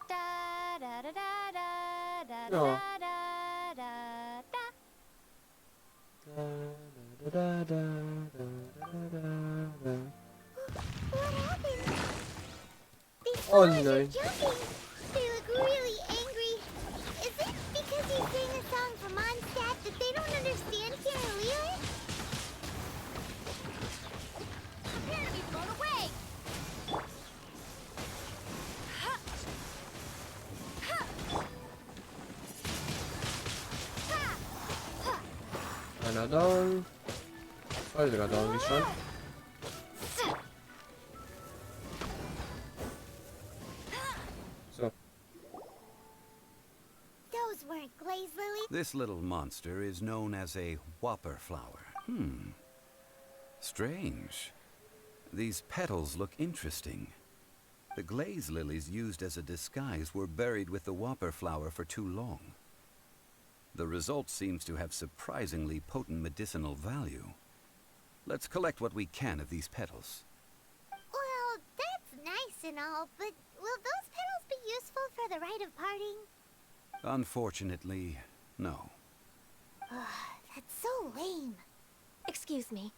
Da da da da da da Oh. da da da da. Da, da, da, da, da, da, da. What happened? These Oh, flowers no. are jumping. They look really angry. Is it because you sang a song for Mondstadt that they don't understand here in Liyue? Prepare to be blown away. Einer down. Zwei sogar down, wie schon. So. Those weren't glaze lilies. This little monster is known as a whopper flower. Strange. These petals look interesting. The glaze lilies used as a disguise were buried with the whopper flower for too long. The result seems to have surprisingly potent medicinal value. Let's collect what we can of these petals. Well, that's nice and all, but will those petals be useful for the rite of parting? Unfortunately, no. That's so lame. Excuse me.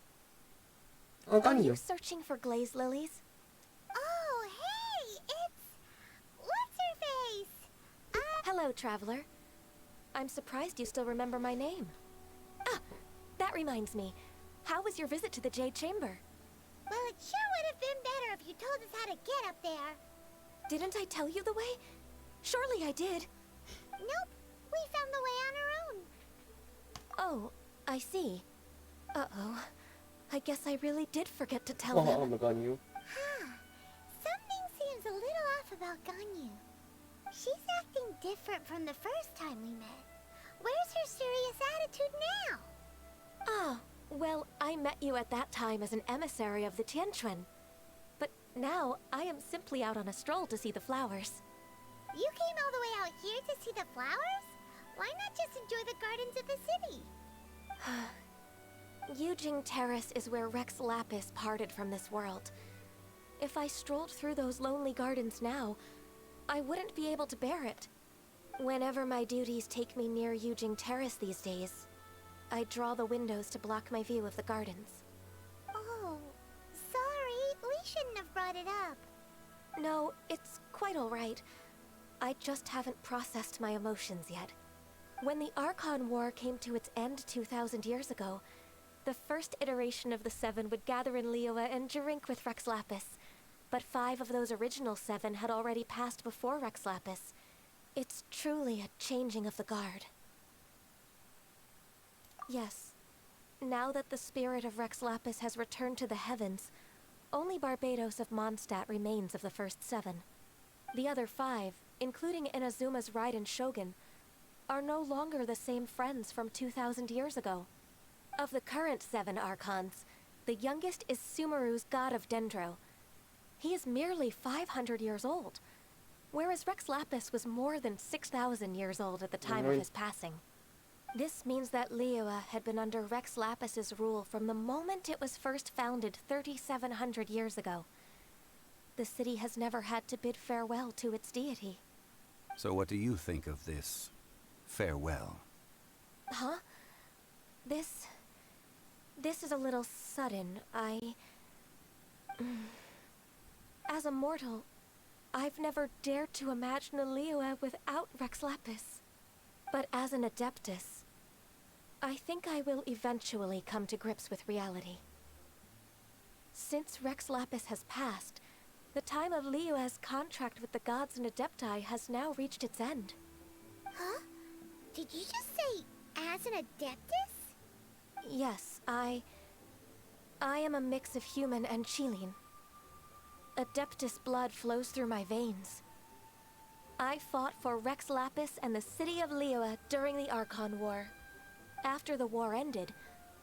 Oh, Are kann you you. searching for glaze lilies? Oh, hey, it's... What's her face? Hello, traveler. I'm surprised you still remember my name. reminds me. How was your visit to the Jade Chamber? Well, it sure would have been better if you told us how to get up there. Didn't I tell you the way? Surely I did. Nope, we found the way on our own. Oh, I see. Uh-oh. I guess I really did forget to tell him. Oh my god, you. Huh. Something seems a little off about Ganyu. She's acting different from the first time we met. Where's her serious attitude now? Ah, well, I met you at that time as an emissary of the Tianquan. But now, I am simply out on a stroll to see the flowers. You came all the way out here to see the flowers? Why not just enjoy the gardens of the city? Yujing Terrace is where Rex Lapis parted from this world. If I strolled through those lonely gardens now, I wouldn't be able to bear it. Whenever my duties take me near Yujing Terrace these days, I draw the windows to block my view of the gardens. Oh, sorry. We shouldn't have brought it up. No, it's quite all right. I just haven't processed my emotions yet. When the Archon War came to its end 2,000 years ago, the first iteration of the Seven would gather in Liyue and drink with Rex Lapis. But 5 of those original 7 had already passed before Rex Lapis. It's truly a changing of the guard. Yes. Now that the spirit of Rex Lapis has returned to the heavens, only Barbados of Mondstadt remains of the first 7. The other 5, including Inazuma's Raiden Shogun, are no longer the same friends from 2,000 years ago. Of the current 7 Archons, the youngest is Sumeru's god of Dendro. He is merely 500 years old, whereas Rex Lapis was more than 6,000 years old at the time of his passing. This means that Liyue had been under Rex Lapis's rule from the moment it was first founded 3,700 years ago. The city has never had to bid farewell to its deity. So what do you think of this farewell? Huh? This is a little sudden. As a mortal, I've never dared to imagine a Liyue without Rex Lapis. But as an Adeptus, I think I will eventually come to grips with reality. Since Rex Lapis has passed, the time of Liyue's contract with the gods and Adepti has now reached its end. Huh? Did you just say, as an Adeptus? Yes, I am a mix of human and Chilean. Adeptus blood flows through my veins. I fought for Rex Lapis and the city of Liyue during the Archon War. After the war ended,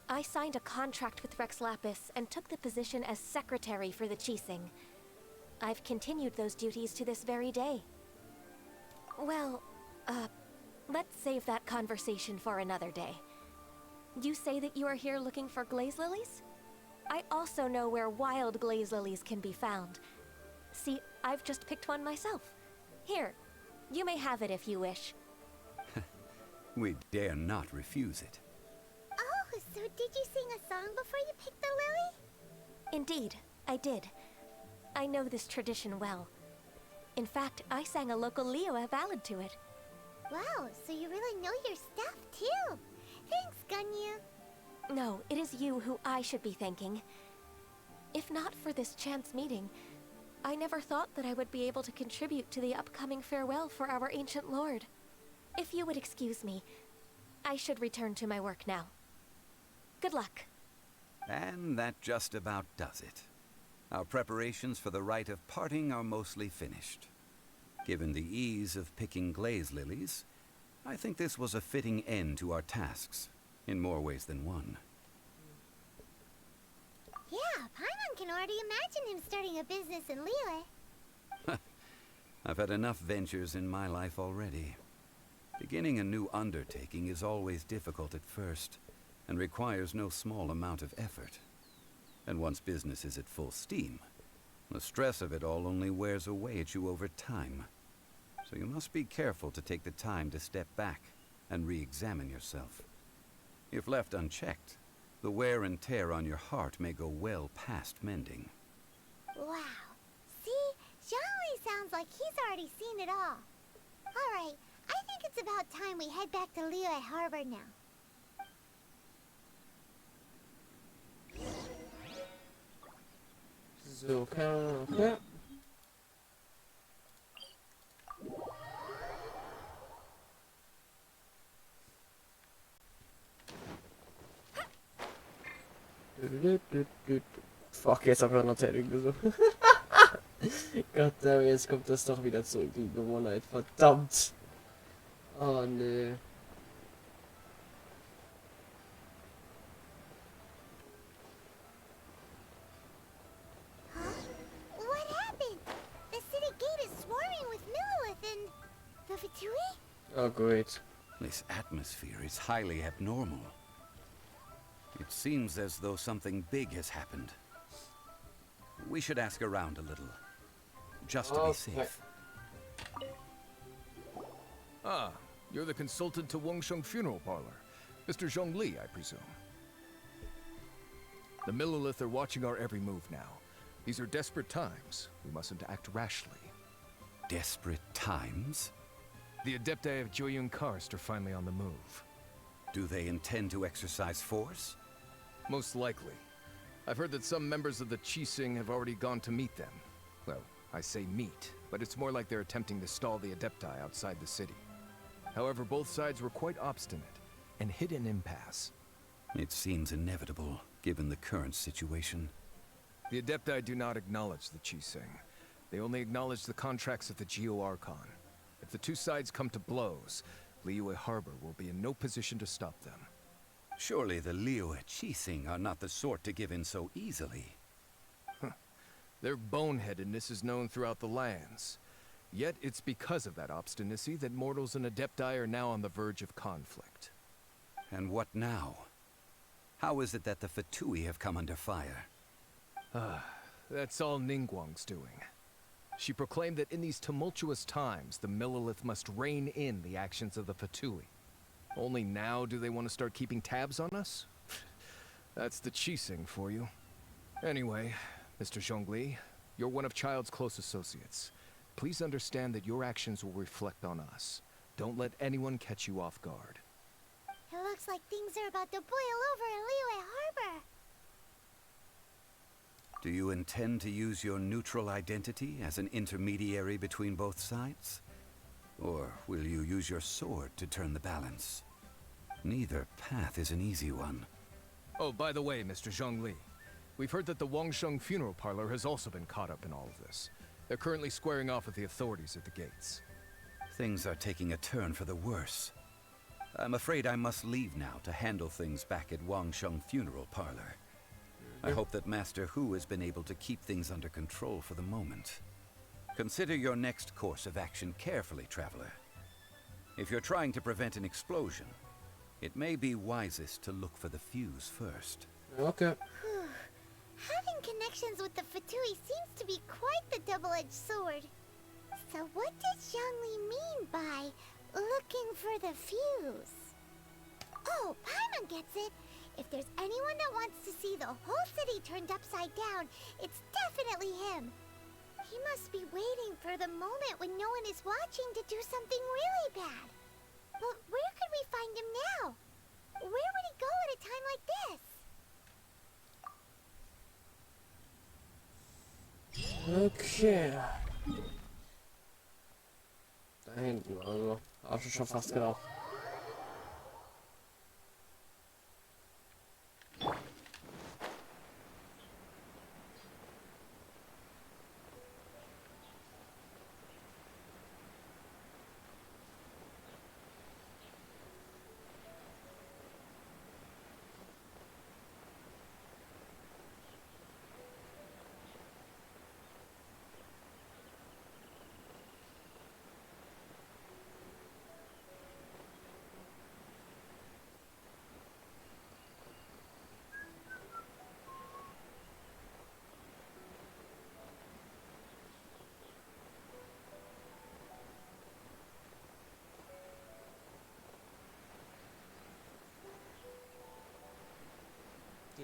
I signed a contract with Rex Lapis and took the position as secretary for the Qixing. I've continued those duties to this very day. Well, let's save that conversation for another day. You say that you are here looking for glaze lilies? I also know where wild glaze lilies can be found. See, I've just picked one myself. Here, you may have it if you wish. We dare not refuse it. Oh, so did you sing a song before you picked the lily? Indeed, I did. I know this tradition well. In fact, I sang a local Liyue ballad to it. Wow, so you really know your stuff, too. Thanks, Ganyu. No, it is you who I should be thanking. If not for this chance meeting, I never thought that I would be able to contribute to the upcoming farewell for our ancient lord. If you would excuse me, I should return to my work now. Good luck. And that just about does it. Our preparations for the rite of parting are mostly finished. Given the ease of picking glaze lilies, I think this was a fitting end to our tasks, in more ways than one. Yeah, Paimon can already imagine him starting a business in Liyue. I've had enough ventures in my life already. Beginning a new undertaking is always difficult at first, and requires no small amount of effort. And once business is at full steam, the stress of it all only wears away at you over time. So you must be careful to take the time to step back and re-examine yourself. If left unchecked, the wear and tear on your heart may go well past mending. Wow. See? Zhongli sounds like he's already seen it all. Alright, I think it's about time we head back to Liyue Harbor now. So, okay. Fuck, jetzt hab ich noch eine Zählung gesucht. Gott, jetzt kommt das doch wieder zurück, die Gewohnheit. Verdammt. Oh, nee. What happened? The city gate is swarming with Millilith and the Fatui? Oh, great. This atmosphere is highly abnormal. It seems as though something big has happened. We should ask around a little, just to be safe. Ah, you're the consultant to Wangsheng Funeral Parlor. Mr. Zhongli, I presume. The Millilith are watching our every move now. These are desperate times. We mustn't act rashly. Desperate times? The Adepti of Joyun Karst are finally on the move. Do they intend to exercise force? Most likely. I've heard that some members of the Qixing have already gone to meet them. Well, I say meet, but it's more like they're attempting to stall the Adepti outside the city. However, both sides were quite obstinate and hit an impasse. It seems inevitable, given the current situation. The Adepti do not acknowledge the Qixing. They only acknowledge the contracts of the Geo Archon. If the two sides come to blows, Liyue Harbor will be in no position to stop them. Surely the Liyue Qixing are not the sort to give in so easily. Their boneheadedness is known throughout the lands. Yet it's because of that obstinacy that mortals and Adepti are now on the verge of conflict. And what now? How is it that the Fatui have come under fire? That's all Ningguang's doing. She proclaimed that in these tumultuous times, the Millilith must rein in the actions of the Fatui. Only now do they want to start keeping tabs on us? That's the Qixing for you. Anyway, Mr. Zhongli, you're one of Child's close associates. Please understand that your actions will reflect on us. Don't let anyone catch you off guard. It looks like things are about to boil over in Liyue Harbor. Do you intend to use your neutral identity as an intermediary between both sides? Or will you use your sword to turn the balance? Neither path is an easy one. Oh, by the way, Mr. Zhongli, we've heard that the Wangsheng Funeral Parlor has also been caught up in all of this. They're currently squaring off with the authorities at the gates. Things are taking a turn for the worse. I'm afraid I must leave now to handle things back at Wangsheng Funeral Parlor. I hope that Master Hu has been able to keep things under control for the moment. Consider your next course of action carefully, Traveler. If you're trying to prevent an explosion, it may be wisest to look for the fuse first. Okay. Having connections with the Fatui seems to be quite the double-edged sword. So what does Zhongli mean by looking for the fuse? Oh, Paimon gets it. If there's anyone that wants to see the whole city turned upside down, it's definitely him. He must be waiting for the moment when no one is watching to do something really bad. But where could we find him now? Where would he go at a time like this? Okay. Da hinten, also. Hab ich schon fast gedacht.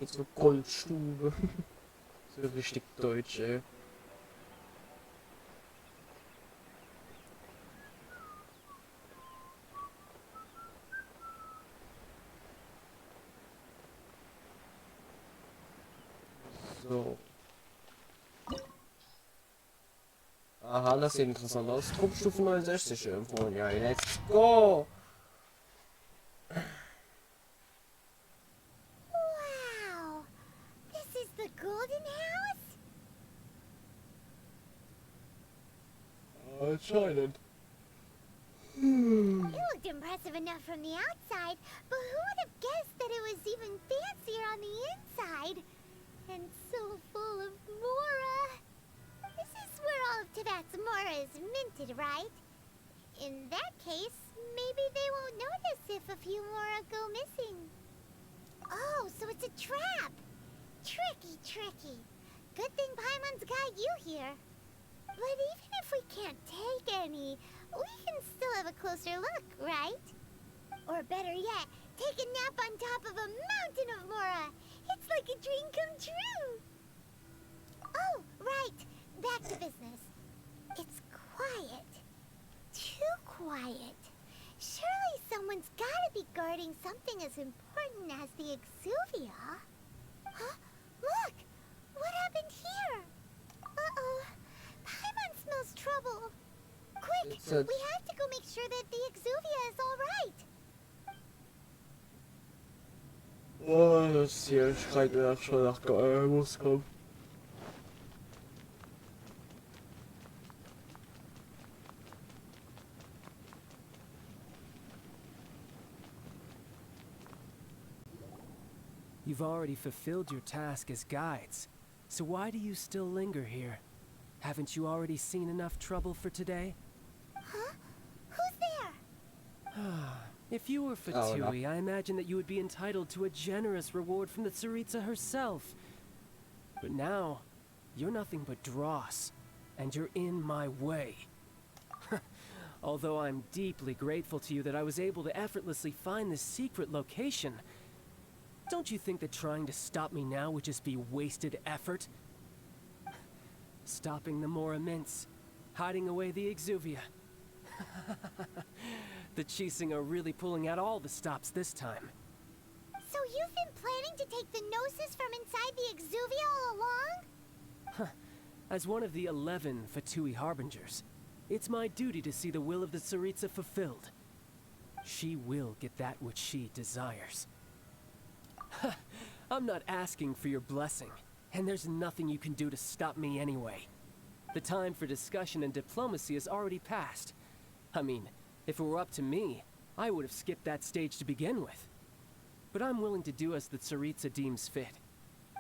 So Goldstube. So richtig deutsch, ey. So. Aha, das sieht interessant aus. Gruppstufe 69 irgendwo. Ja, let's go! Wow! This is the golden house? Anscheinend. It looked impressive enough from the outside, but who would have guessed that it was even fancier on the inside? And so full of Mora. This is where all of Tibet's Mora is minted, right? In that case, maybe they won't notice if a few Mora go missing. Oh, so it's a trap! Tricky, tricky. Good thing Paimon's got you here. But even if we can't take any, we can still have a closer look, right? Or better yet, take a nap on top of a mountain of Mora. It's like a dream come true. Oh, right. Back to business. It's quiet. Too quiet. Surely someone's gotta be guarding something as important as the Exuvia. Huh? Look! What happened here? Uh-oh. Paimon smells trouble. Quick! We have to go make sure that the Exuvia is alright. Oh, das hier schreit mir schon nach muss kommen. You've already fulfilled your task as guides, so why do you still linger here? Haven't you already seen enough trouble for today? Huh? Who's there? If you were Fatui, I imagine that you would be entitled to a generous reward from the Tsaritsa herself. But now, you're nothing but dross, and you're in my way. Although I'm deeply grateful to you that I was able to effortlessly find this secret location, don't you think that trying to stop me now would just be wasted effort? Stopping the Mora Mints, hiding away the Exuvia. The Chising are really pulling out all the stops this time. So you've been planning to take the Gnosis from inside the Exuvia all along? As one of the 11 Fatui Harbingers, it's my duty to see the will of the Tsaritsa fulfilled. She will get that which she desires. I'm not asking for your blessing, and there's nothing you can do to stop me anyway. The time for discussion and diplomacy has already passed. I mean, if it were up to me, I would have skipped that stage to begin with. But I'm willing to do as the Tsaritsa deems fit.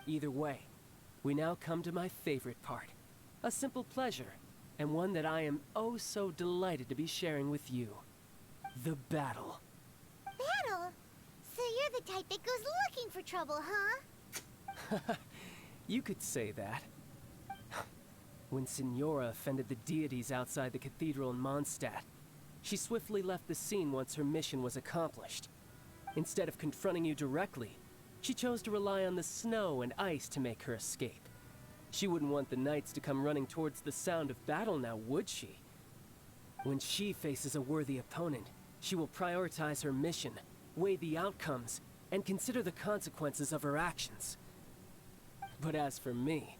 Either way, we now come to my favorite part. A simple pleasure, and one that I am oh so delighted to be sharing with you. The battle. Battle? So you're the type that goes looking for trouble, huh? You could say that. When Signora offended the deities outside the cathedral in Mondstadt, she swiftly left the scene once her mission was accomplished. Instead of confronting you directly, she chose to rely on the snow and ice to make her escape. She wouldn't want the knights to come running towards the sound of battle now, would she? When she faces a worthy opponent, she will prioritize her mission, weigh the outcomes, and consider the consequences of her actions. But as for me,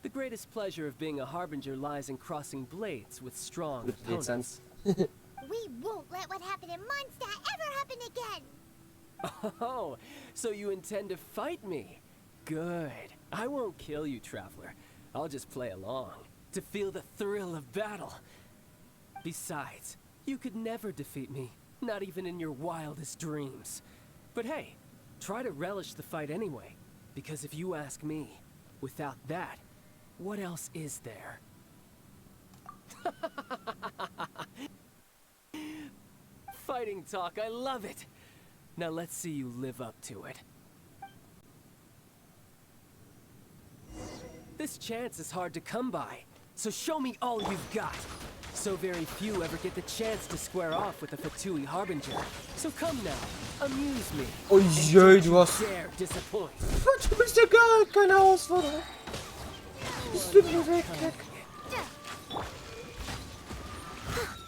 the greatest pleasure of being a Harbinger lies in crossing blades with strong opponents. We won't let what happened in Mondstadt ever happen again! Oh, so you intend to fight me? Good. I won't kill you, Traveler. I'll just play along, to feel the thrill of battle. Besides, you could never defeat me, not even in your wildest dreams. But hey, try to relish the fight anyway, because if you ask me, without that, what else is there? Fighting talk, I love it! Now let's see you live up to it. This chance is hard to come by, so show me all you've got. So very few ever get the chance to square off with a Fatui Harbinger. So come now, amuse me. Oh je, du hast... Dare disappoint. Du bist ja gar keine Herausforderung. Bist du mir weg?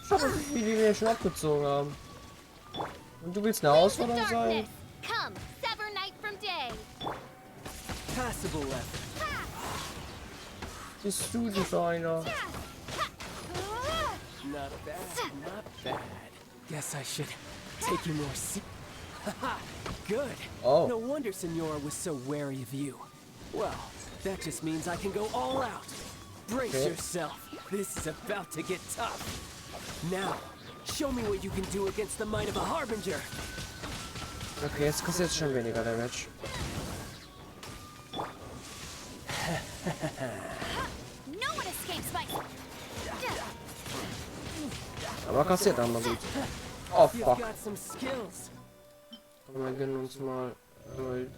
Schau mal, wie die mir schon abgezogen haben. Und du willst eine Herausforderung sein? Come, sever night from day. Passable left. Bist du die für einer? Not bad, not bad. Guess I should take you more Haha, good. Oh. No wonder Senora was so wary of you. Well, that just means I can go all out. Brace yourself. This is about to get tough. Now, show me what you can do against the might of a Harbinger. Okay, jetzt kostet jetzt schon weniger Damage. No one escapes my... Aber kassiert auch mal gut. Oh You've fuck. got some skills. Wir gönnen uns mal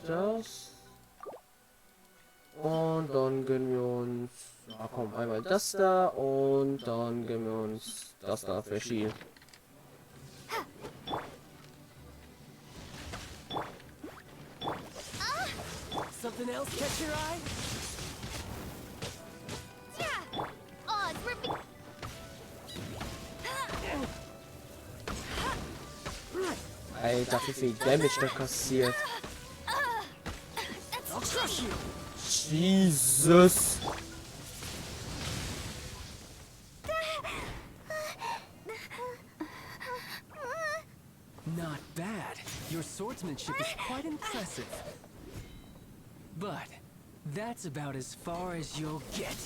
das. Und dann gönnen wir uns... Ja komm, einmal das da und dann gönnen wir uns das da für Shield. Something else catch your eye? Oh, it's ripping... Alter, wie viel Damage da kassiert. I'll crush you. Jesus. Not bad. Your swordsmanship is quite impressive. But that's about as far as you'll get.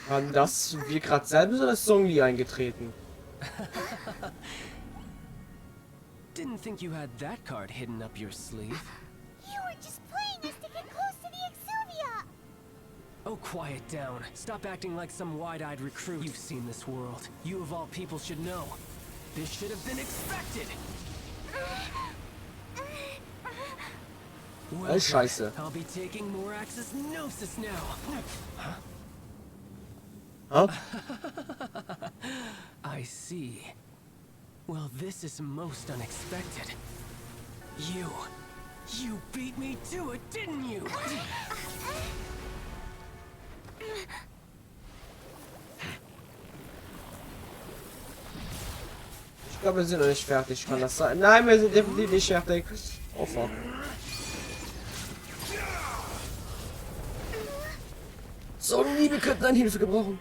Haben das wir gerade selbst oder ist ZOWIE eingetreten? Didn't think you had that card hidden up your sleeve. You were just playing us to get close to the Exuvia. Oh, quiet down. Stop acting like some wide-eyed recruit. You've seen this world. You of all people should know. This should have been expected. Well, Scheiße. I'll be taking more Axis Gnosis now. Huh? I see. Well, this is most unexpected. You beat me to it, didn't you? Ich glaube, wir sind noch nicht fertig. Kann das sein? Nein, wir sind definitiv nicht fertig. Oh fuck. ZOWIE, wir könnten eine Hilfe gebrauchen.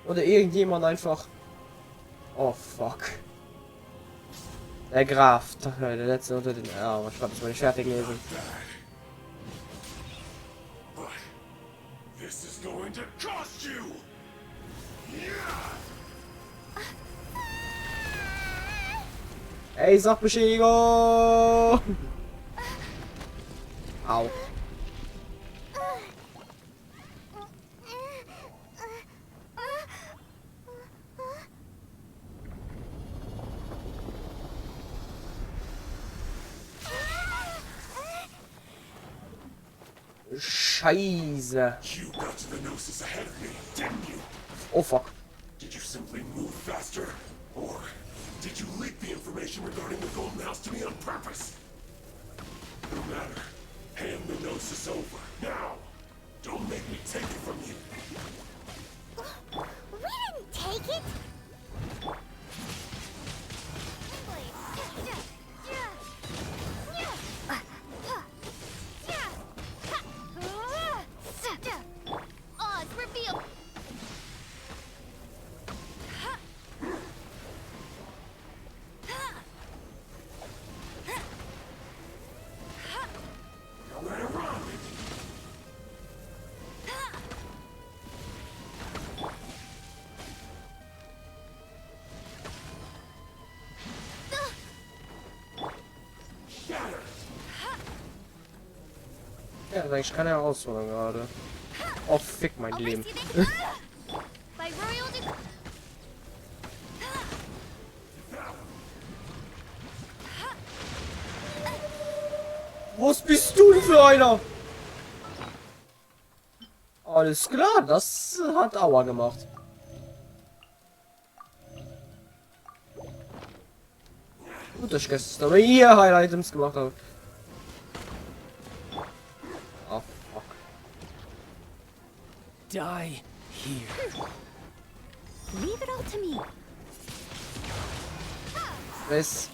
Oder irgendjemand einfach. Oh fuck. Der Graf. Der letzte unter den. Ja, aber ich glaube, das war nicht fertig lesen. This is going to cost you. Ey, Sachbeschädigung! Au. Scheiße. You got to the Gnosis ahead of me, didn't you? Oh fuck. Did you simply move faster? Or did you leak the information regarding the Golden House to me on purpose? No matter. Hand the Gnosis over. Now! Don't make me take it from you. We didn't take it. Oh, it's revealed. Nowhere to run. Shatter. Ja, ich kann ja ausholen gerade. Oh, fick mein Leben. By royal decree. Was bist du denn für einer? Alles klar, das hat Aua gemacht. Gut, dass ich gestern aber hier Highlight-Items gemacht habe. Oh, fuck. Die here. Leave it all to me. Fress.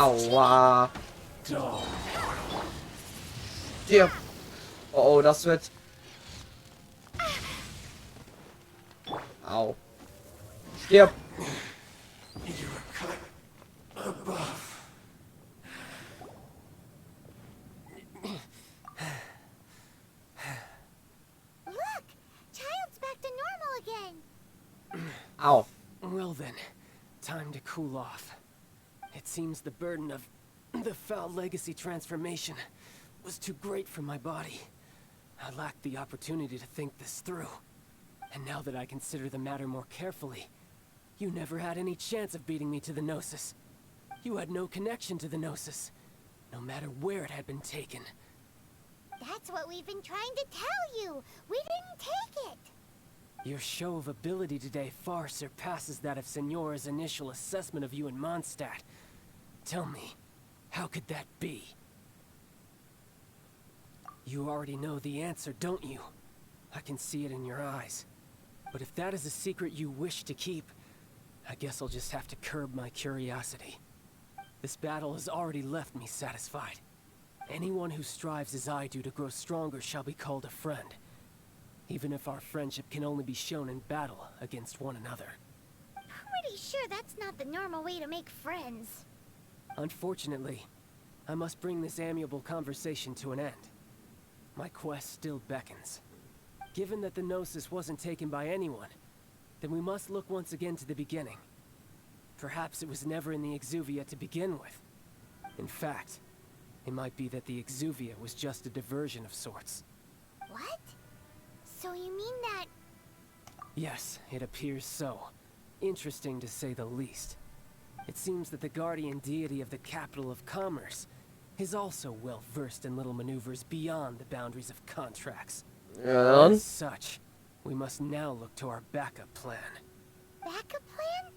Aua. Stirb. Oh, oh, das wird... Au. Stirb. Look! Child's back to normal again. Ow. Well then, time to cool off. It seems the burden of the foul legacy transformation was too great for my body. I lacked the opportunity to think this through. And now that I consider the matter more carefully, you never had any chance of beating me to the Gnosis. You had no connection to the Gnosis, no matter where it had been taken. That's what we've been trying to tell you. We didn't take it. Your show of ability today far surpasses that of Signora's initial assessment of you in Mondstadt. Tell me, how could that be? You already know the answer, don't you? I can see it in your eyes. But if that is a secret you wish to keep, I guess I'll just have to curb my curiosity. This battle has already left me satisfied. Anyone who strives as I do to grow stronger shall be called a friend. Even if our friendship can only be shown in battle against one another. Pretty sure that's not the normal way to make friends. Unfortunately, I must bring this amiable conversation to an end. My quest still beckons. Given that the Gnosis wasn't taken by anyone, then we must look once again to the beginning. Perhaps it was never in the Exuvia to begin with. In fact, it might be that the Exuvia was just a diversion of sorts. What? So you mean that... Yes, it appears so. Interesting to say the least. It seems that the guardian deity of the capital of commerce is also well versed in little maneuvers beyond the boundaries of contracts. As such, we must now look to our backup plan. Backup plan?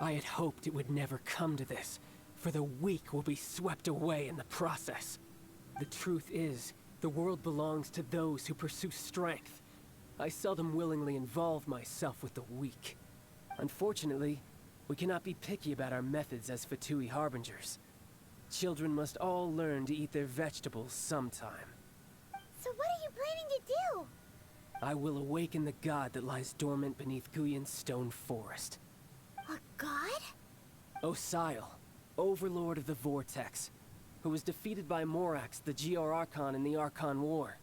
I had hoped it would never come to this, for the weak will be swept away in the process. The truth is, the world belongs to those who pursue strength. I seldom willingly involve myself with the weak. Unfortunately, we cannot be picky about our methods as Fatui harbingers. Children must all learn to eat their vegetables sometime. So what are you planning to do? I will awaken the god that lies dormant beneath Guyon's stone forest. A god? Osial, overlord of the Vortex, who was defeated by Morax, the Geo-Archon in the Archon War,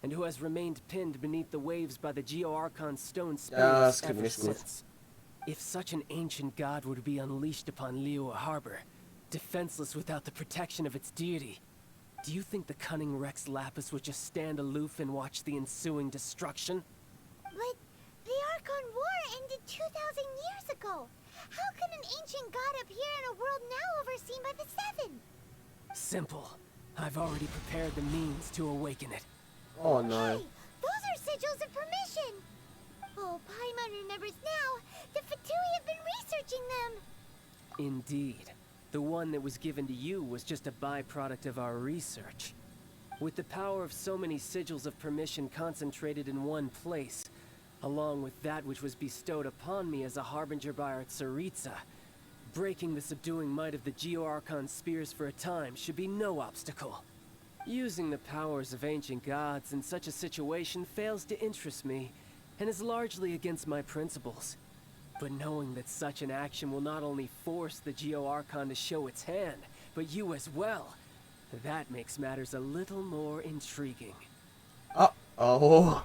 and who has remained pinned beneath the waves by the Geo-Archon stone spirits ever since. If such an ancient god were to be unleashed upon Liyue Harbor, defenseless without the protection of its deity, do you think the cunning Rex Lapis would just stand aloof and watch the ensuing destruction? But the Archon War ended 2,000 years ago. How can an ancient god appear in a world now overseen by the Seven? Simple. I've already prepared the means to awaken it. Oh no. Hey, those are sigils of permission. Oh, Paimon remembers now. The Fatui have been researching them. Indeed. The one that was given to you was just a byproduct of our research. With the power of so many sigils of permission concentrated in one place, along with that which was bestowed upon me as a harbinger by our Tsaritsa, breaking the subduing might of the Geo-Archon spears for a time should be no obstacle. Using the powers of ancient gods in such a situation fails to interest me, and is largely against my principles. But knowing that such an action will not only force the Geo-Archon to show its hand, but you as well, that makes matters a little more intriguing. Oh.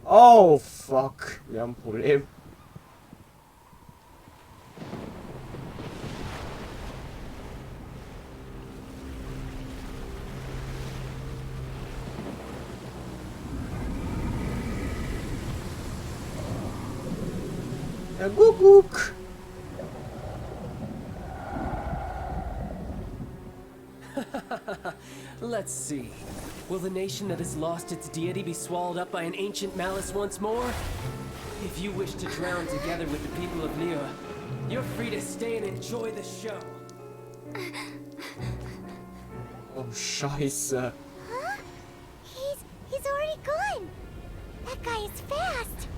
Oh, fuck. Wir haben ein Problem. Guck. Let's see. Will the nation that has lost its deity be swallowed up by an ancient malice once more? If you wish to drown together with the people of Liyue, you're free to stay and enjoy the show. Oh, Scheiße. Huh? He's already gone. That guy is fast.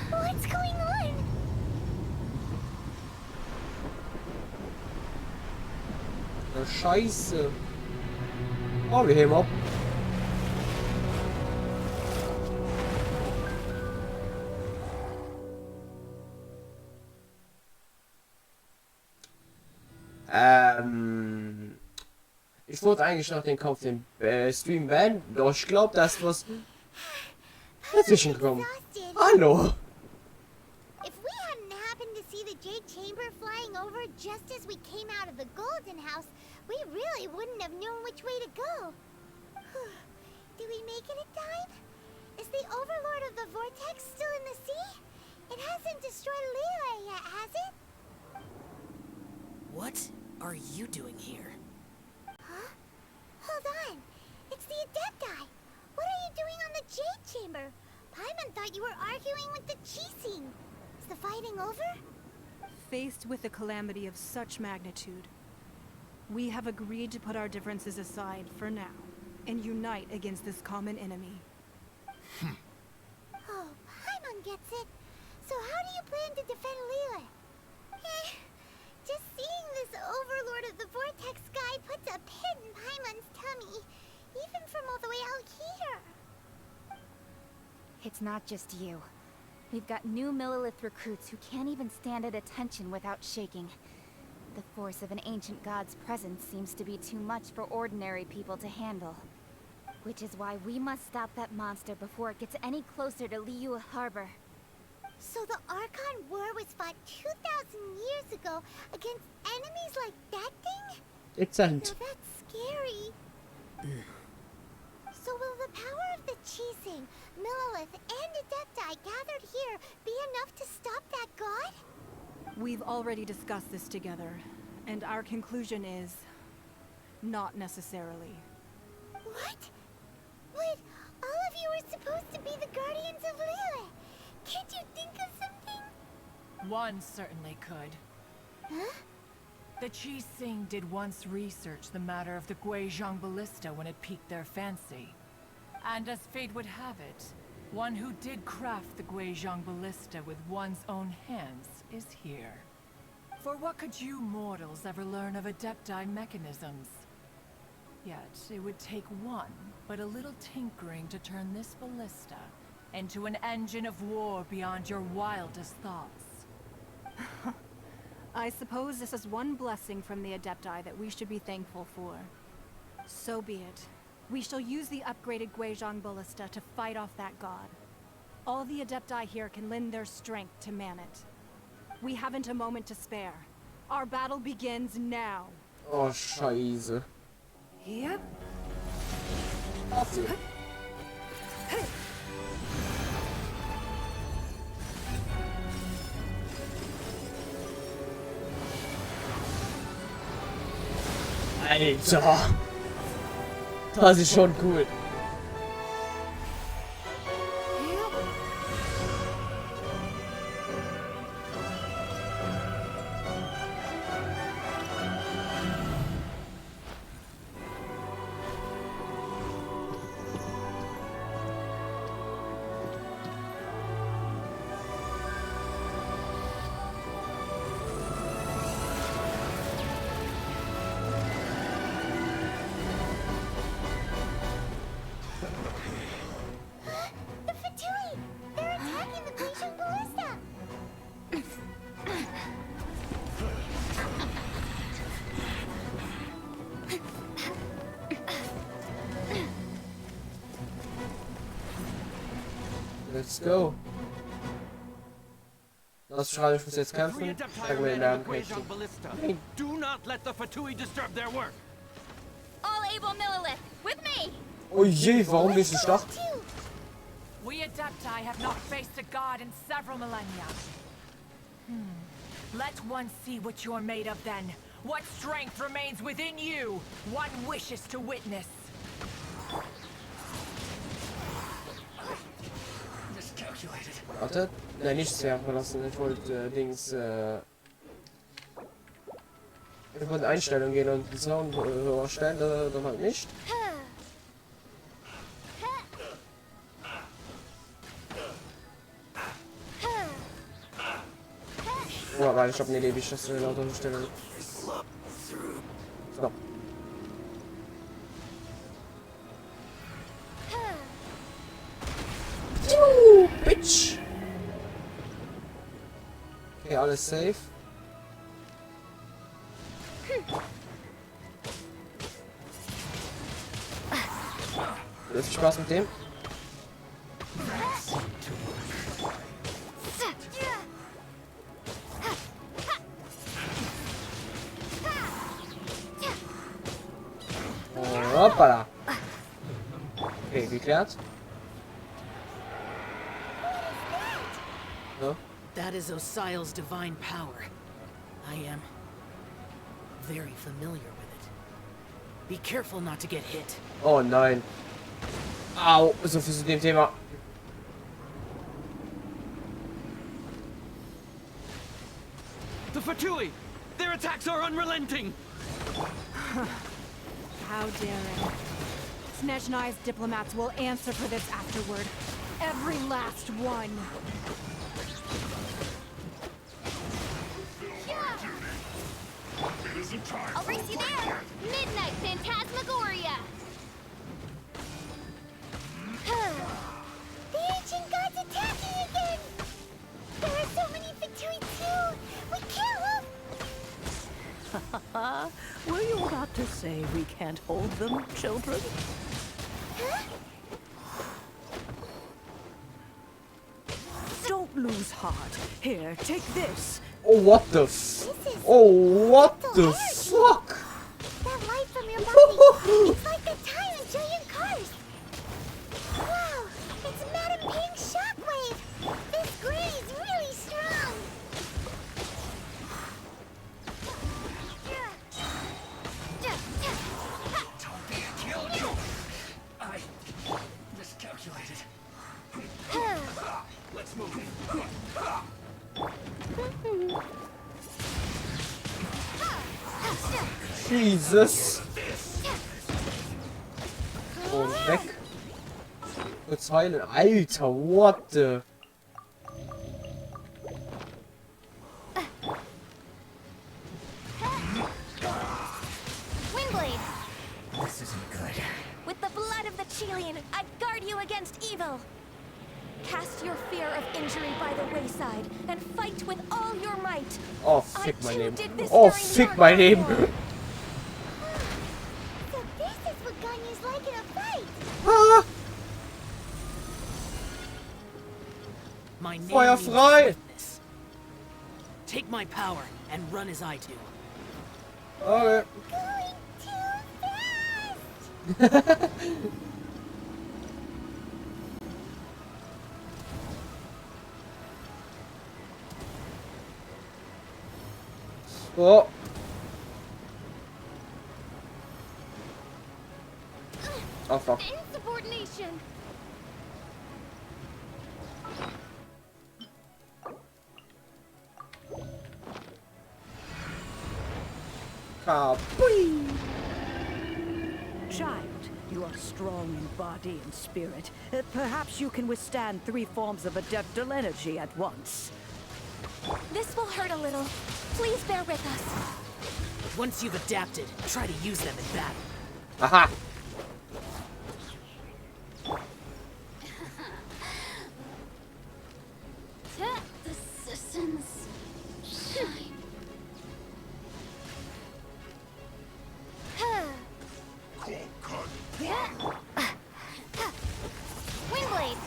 What's going on? Na Scheiße. Oh, wir heben ab. Ich wollte eigentlich nach dem Kauf den Stream beenden, doch ich glaube, das was dazwischen kommen. Hallo. If we hadn't happened to see the Jade Chamber flying over just as we came out of the Golden House, we really wouldn't have known which way to go. Did we make it in time? Is the Overlord of the Vortex still in the sea? It hasn't destroyed Liyue yet, has it? What are you doing here? Huh? Hold on. It's the Adepti. What are you doing on the Jade Chamber? Paimon thought you were arguing with the Chising. Is the fighting over? Faced with a calamity of such magnitude, we have agreed to put our differences aside for now and unite against this common enemy. Oh, Paimon gets it. So how do you plan to defend Liyue? Just seeing this Overlord of the Vortex guy puts a pit in Paimon's tummy, even from all the way out here. It's not just you. We've got new Millilith recruits who can't even stand at attention without shaking. The force of an ancient god's presence seems to be too much for ordinary people to handle. Which is why we must stop that monster before it gets any closer to Liyue Harbor. So the Archon War was fought 2,000 years ago against enemies like that thing? It's Now that's scary. So will the power of the Chising, Millilith, and Adepti gathered here be enough to stop that god? We've already discussed this together, and our conclusion is not necessarily. What? But all of you are supposed to be the guardians of Liyue. Can't you think of something? One certainly could. Huh? The Chising did once research the matter of the Guizhong Ballista when it piqued their fancy. And as fate would have it, one who did craft the Guizhong Ballista with one's own hands is here. For what could you mortals ever learn of Adepti mechanisms? Yet, it would take one, but a little tinkering to turn this ballista into an engine of war beyond your wildest thoughts. I suppose this is one blessing from the Adepti that we should be thankful for. So be it. We shall use the upgraded Guizhong Ballista to fight off that god. All the Adepti here can lend their strength to man it. We haven't a moment to spare. Our battle begins now. Oh, Scheiße. Yep. Alter. Das ist schon cool. Let's go. Das schreibe ich, muss jetzt kämpfen. Sagen wir den Namen richtig. Do not let the Fatui disturb their work. All able Millilith, with me! Oh je, warum bist du stark? We Adepti have not faced a god in several millennia. Let one see what you're made of then. What strength remains within you, one wishes to witness. Warte, nein, nichts werfen verlassen. Ich wollte ich wollte Einstellungen gehen und den Sound höher stellen, dann halt nicht. Oh, weil ich habe eine ewig das lauter stellen. So. Bitch! Okay, alles safe. Jetzt viel Spaß mit dem. Hoppala. Okay, geklärt. So. That is Osial's divine power. I am very familiar with it. Be careful not to get hit. Oh nein. Au, so viel zu dem Thema. The Fatui! Their attacks are unrelenting! How daring. Snezhnai's diplomats will answer for this afterward. Every last one. I'll race you there! Midnight Phantasmagoria! The ancient gods attacking again! There are so many Fatui too! We kill them! Were you about to say we can't hold them, children? Huh? Don't lose heart. Here, take this. Oh, what the Oh, what the fuck? That light from your body, it's like the time of giant cars! Wow, it's Madame Ping's shockwave! This gray is really strong! I miscalculated. Let's move. Jesus. Und weg. Kurz heilen. Alter, what the? Windblade! This isn't good. With the blood of the Chilean, I guard you against evil. Cast your fear of injury by the wayside and fight with all your might. Oh, fick my name. Oh, fick my name. So this is what Ganyu's like in a fight! Ah. My name Feuer means frei. swiftness. Take my power and run as I do. Okay. Going too fast! Oh. Oh fuck. Insubordination! Kapui. Child, you are strong in body and spirit. Perhaps you can withstand 3 forms of adeptal energy at once. This will hurt a little. Please bear with us. Once you've adapted, try to use them in battle. Aha. The systems shine. Windblade!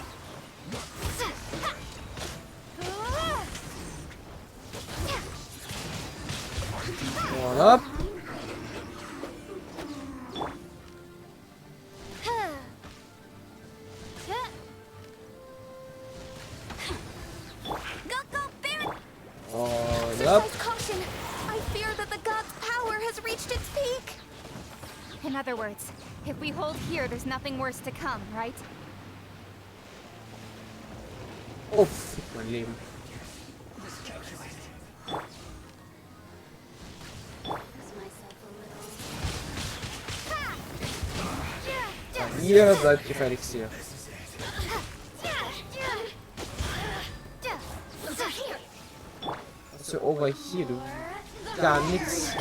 One up. One up. Exercise caution. I fear that the god's power has reached its peak. In other words, if we hold here, there's nothing worse to come, right? Oh, fick mein Leben. Ihr seid gefährlichst hier. Was ist hier over hier, du? Gar nix.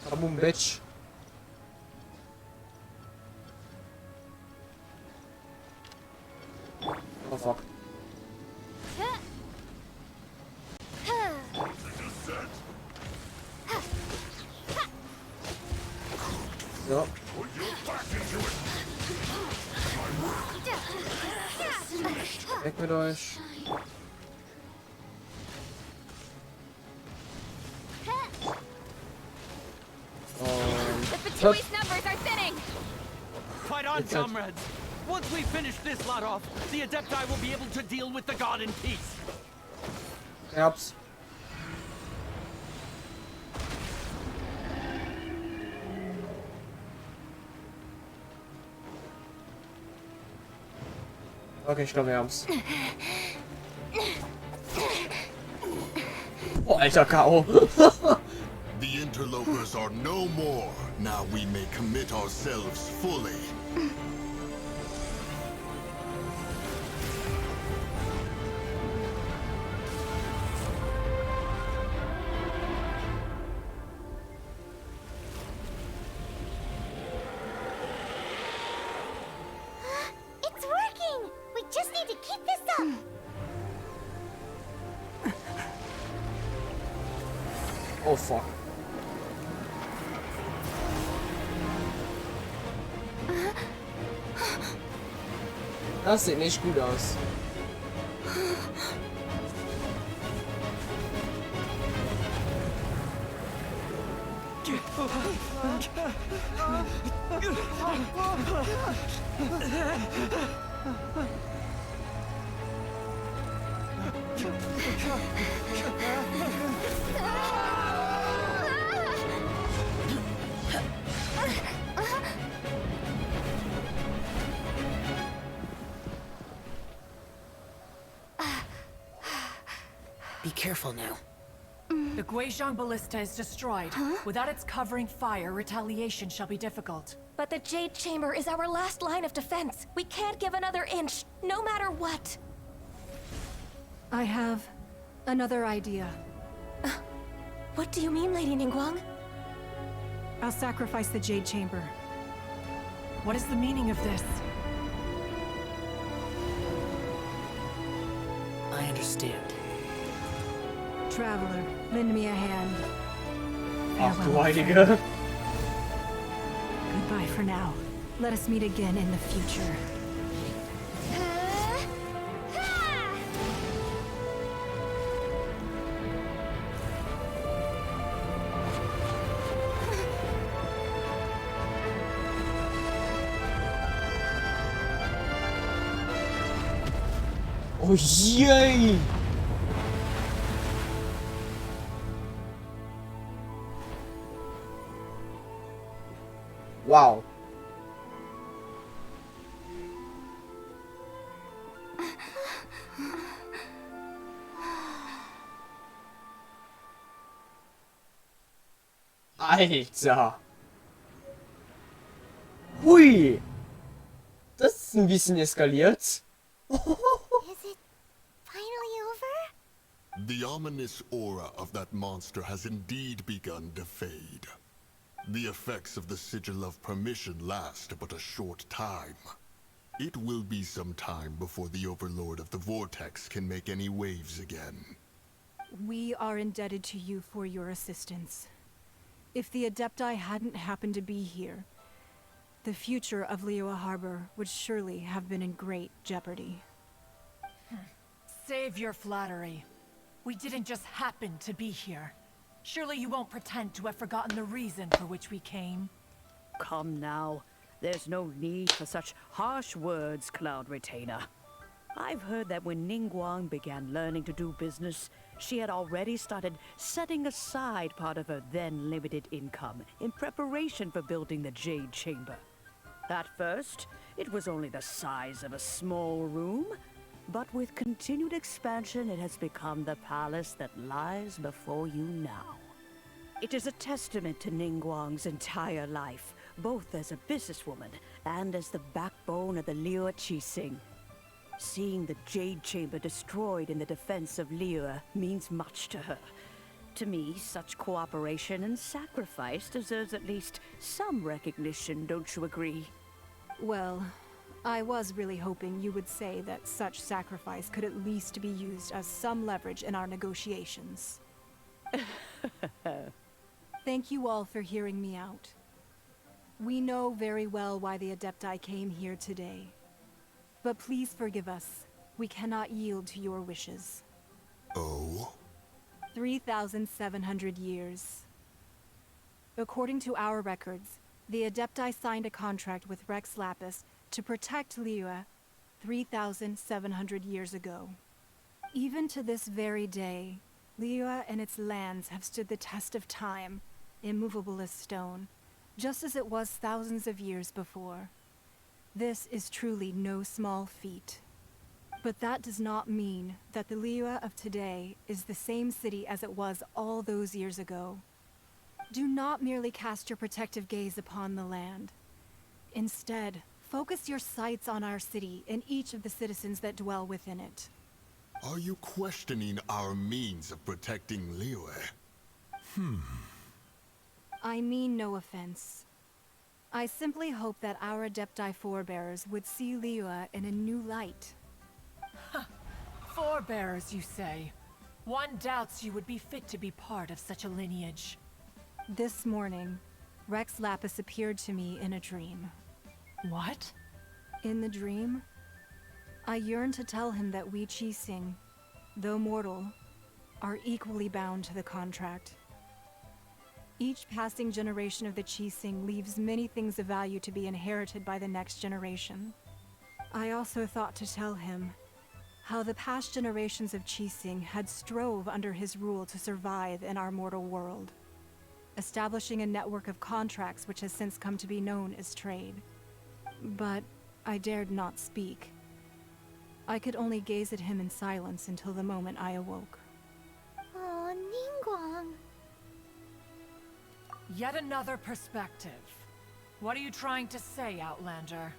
Kaboom, bitch. Oh fuck. Ja. Weg mit euch. The Fatoui's numbers are thinning! Fight on, comrades! Once we finish this lot off, the Adepti will be able to deal with the god in peace. Herbst. Okay, ich glaube, wir haben's. Oh, alter K.O. The interlopers are no more. Now we may commit ourselves fully. It's working! We just need to keep this up! Oh fuck. Das sieht nicht gut aus. Be careful now. The Guizhong Ballista is destroyed. Without its covering fire, retaliation shall be difficult. But the Jade Chamber is our last line of defense. We can't give another inch, no matter what. I have another idea. What do you mean, Lady Ningguang? I'll sacrifice the Jade Chamber. What is the meaning of this? I understand. Traveler, lend me a hand. Ach du Farewell, Heilige. friend. Goodbye for now. Let us meet again in the future. Oh yay! Wow. Alter. Hui. Das ist ein bisschen eskaliert. Is it finally over? The ominous aura of that monster has indeed begun to fade. The effects of the Sigil of Permission last but a short time. It will be some time before the Overlord of the Vortex can make any waves again. We are indebted to you for your assistance. If the Adepti hadn't happened to be here, the future of Liyue Harbor would surely have been in great jeopardy. Save your flattery. We didn't just happen to be here. Surely you won't pretend to have forgotten the reason for which we came. Come now. There's no need for such harsh words, Cloud Retainer. I've heard that when Ningguang began learning to do business, she had already started setting aside part of her then limited income in preparation for building the Jade Chamber. At first, it was only the size of a small room, but with continued expansion, it has become the palace that lies before you now. It is a testament to Ningguang's entire life, both as a businesswoman and as the backbone of the Liyue Qixing. Seeing the Jade Chamber destroyed in the defense of Liyue means much to her. To me, such cooperation and sacrifice deserves at least some recognition, don't you agree? Well, I was really hoping you would say that such sacrifice could at least be used as some leverage in our negotiations. Thank you all for hearing me out. We know very well why the Adepti came here today. But please forgive us. We cannot yield to your wishes. Oh? 3,700 years. According to our records, the Adepti signed a contract with Rex Lapis to protect Liyue 3,700 years ago. Even to this very day, Liyue and its lands have stood the test of time, immovable as stone, just as it was thousands of years before. This is truly no small feat. But that does not mean that the Liyue of today is the same city as it was all those years ago. Do not merely cast your protective gaze upon the land. Instead, focus your sights on our city and each of the citizens that dwell within it. Are you questioning our means of protecting Liyue? I mean no offense. I simply hope that our Adepti forebears would see Liyue in a new light. Forebearers, you say? One doubts you would be fit to be part of such a lineage. This morning, Rex Lapis appeared to me in a dream. What? In the dream, I yearned to tell him that we Qixing, though mortal, are equally bound to the contract. Each passing generation of the Qixing leaves many things of value to be inherited by the next generation. I also thought to tell him how the past generations of Qixing had strove under his rule to survive in our mortal world, establishing a network of contracts which has since come to be known as trade. But I dared not speak. I could only gaze at him in silence until the moment I awoke. Oh, Ningguang. Yet another perspective. What are you trying to say, Outlander?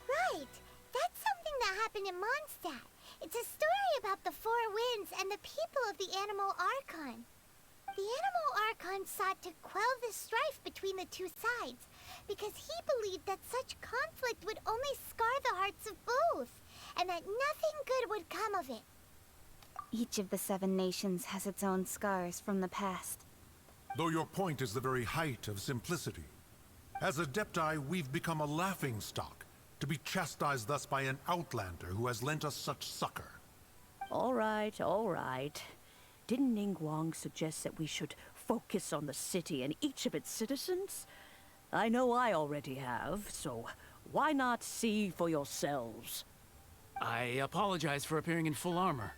Right! That's something that happened in Mondstadt. It's a story about the Four Winds and the people of the Animal Archon. The Animal Archon sought to quell the strife between the two sides, because he believed that such conflict would only scar the hearts of both, and that nothing good would come of it. Each of the 7 nations has its own scars from the past. Though your point is the very height of simplicity. As Adepti, we've become a laughingstock, to be chastised thus by an outlander who has lent us such succor. All right, all right. Didn't Ningguang suggest that we should focus on the city and each of its citizens? I know I already have, so why not see for yourselves? I apologize for appearing in full armor.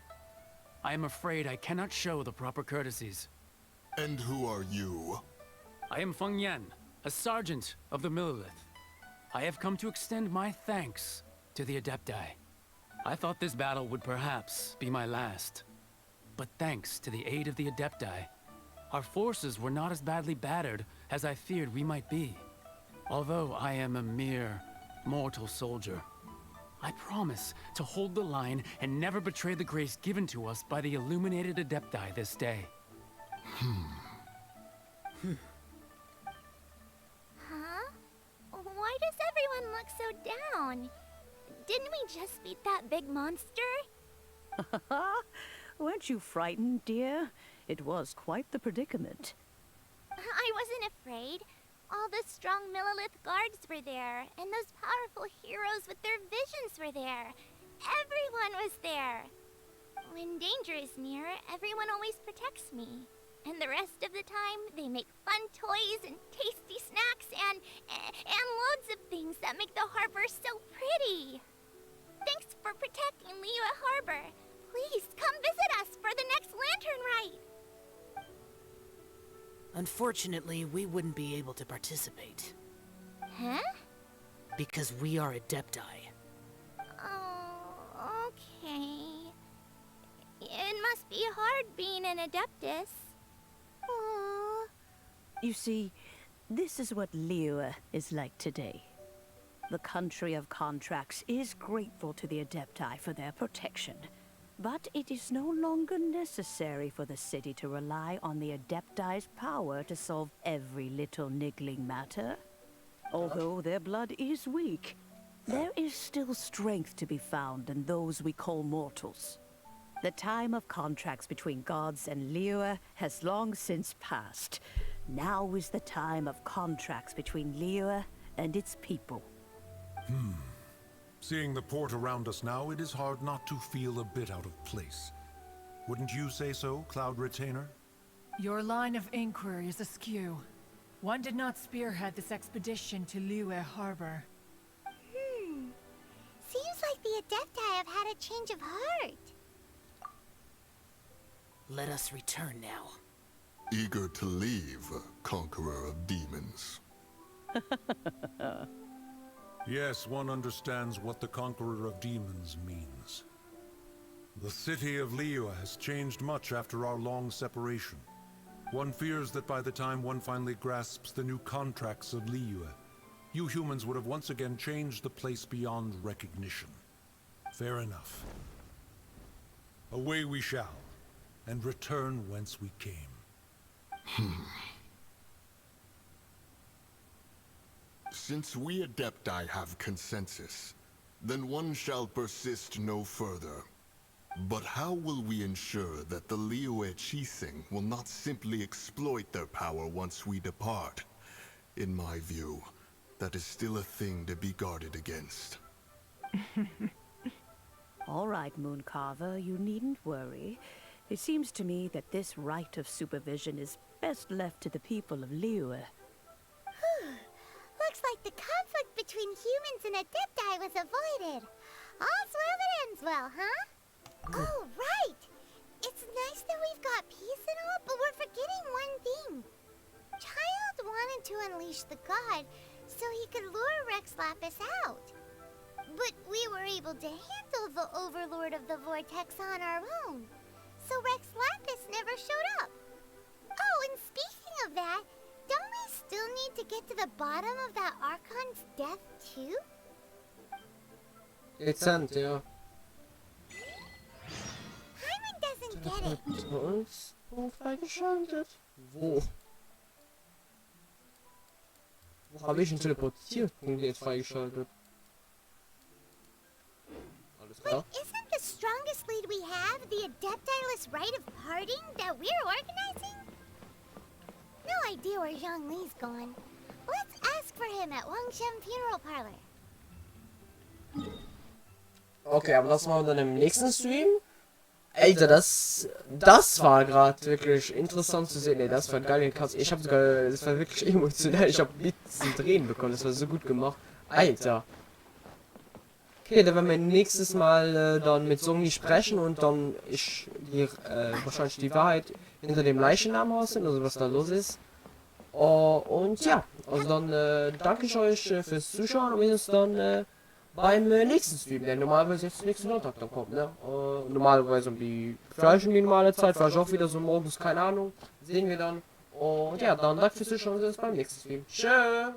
I am afraid I cannot show the proper courtesies. And who are you? I am Feng Yan, a sergeant of the Millilith. I have come to extend my thanks to the Adepti. I thought this battle would perhaps be my last. But thanks to the aid of the Adepti, our forces were not as badly battered as I feared we might be. Although I am a mere mortal soldier, I promise to hold the line and never betray the grace given to us by the illuminated Adepti this day. Huh? Why does everyone look so down? Didn't we just beat that big monster? Weren't you frightened, dear? It was quite the predicament. I wasn't afraid. All the strong Millilith guards were there, and those powerful heroes with their visions were there. Everyone was there. When danger is near, everyone always protects me. And the rest of the time, they make fun toys and tasty snacks and loads of things that make the harbor so pretty. Thanks for protecting Liyue Harbor. Please come visit us for the next lantern rite. Unfortunately, we wouldn't be able to participate. Huh? Because we are Adepti. Oh, okay. It must be hard being an Adeptus. Aww. You see, this is what Liyue is like today. The country of contracts is grateful to the Adepti for their protection. But it is no longer necessary for the city to rely on the Adepti's power to solve every little niggling matter. Although their blood is weak, there is still strength to be found in those we call mortals. The time of contracts between gods and Liyue has long since passed. Now is the time of contracts between Liyue and its people. Seeing the port around us now, it is hard not to feel a bit out of place. Wouldn't you say so, Cloud Retainer? Your line of inquiry is askew. One did not spearhead this expedition to Liyue Harbor. Seems like the Adepti have had a change of heart. Let us return now. Eager to leave, Conqueror of Demons. Yes, one understands what the Conqueror of Demons means. The city of Liyue has changed much after our long separation. One fears that by the time one finally grasps the new contracts of Liyue, you humans would have once again changed the place beyond recognition. Fair enough. Away we shall, and return whence we came. Since we Adepti have consensus, then one shall persist no further. But how will we ensure that the Liyue Chising will not simply exploit their power once we depart? In my view, that is still a thing to be guarded against. All right, Mooncarver, you needn't worry. It seems to me that this right of supervision is best left to the people of Liyue. Looks like the conflict between humans and Adepti was avoided. All's well that ends well, huh? Oh, right! It's nice that we've got peace and all, but we're forgetting one thing. Child wanted to unleash the god so he could lure Rex Lapis out. But we were able to handle the Overlord of the Vortex on our own. So Rex Lapis never showed up. Oh, and speaking of that, don't we still need to get to the bottom of that Archon's death too? Dezent, ja. Hyman doesn't get it. Uns freigeschaltet. Wo? Wo habe ich einen Teleportierpunkt jetzt freigeschaltet? Alles klar. But isn't the strongest lead we have the Adeptiless Rite of Parting that we're organizing? No idea where Zhongli's gone. Let's ask for him at Wangshem Funeral Parlor. Okay, aber das machen wir dann im nächsten Stream. Alter, das war gerade wirklich interessant zu sehen. Ey, das war geil. Ich habe sogar, das war wirklich emotional. Ich habe Blitzen drehen bekommen. Das war so gut gemacht. Alter. Okay, dann werden wir nächstes Mal dann mit Songi sprechen und dann wahrscheinlich die Wahrheit hinter dem Leichennamen herausfinden, also was da los ist. Und ja, also dann danke ich euch fürs Zuschauen und wir sehen uns dann beim nächsten Stream, der normalerweise jetzt nächsten Sonntag dann kommt, ne? Normalerweise um die normale Zeit, vielleicht auch wieder so morgens, keine Ahnung, sehen wir dann. Und ja, dann danke fürs Zuschauen und wir sehen uns beim nächsten Stream. Tschö!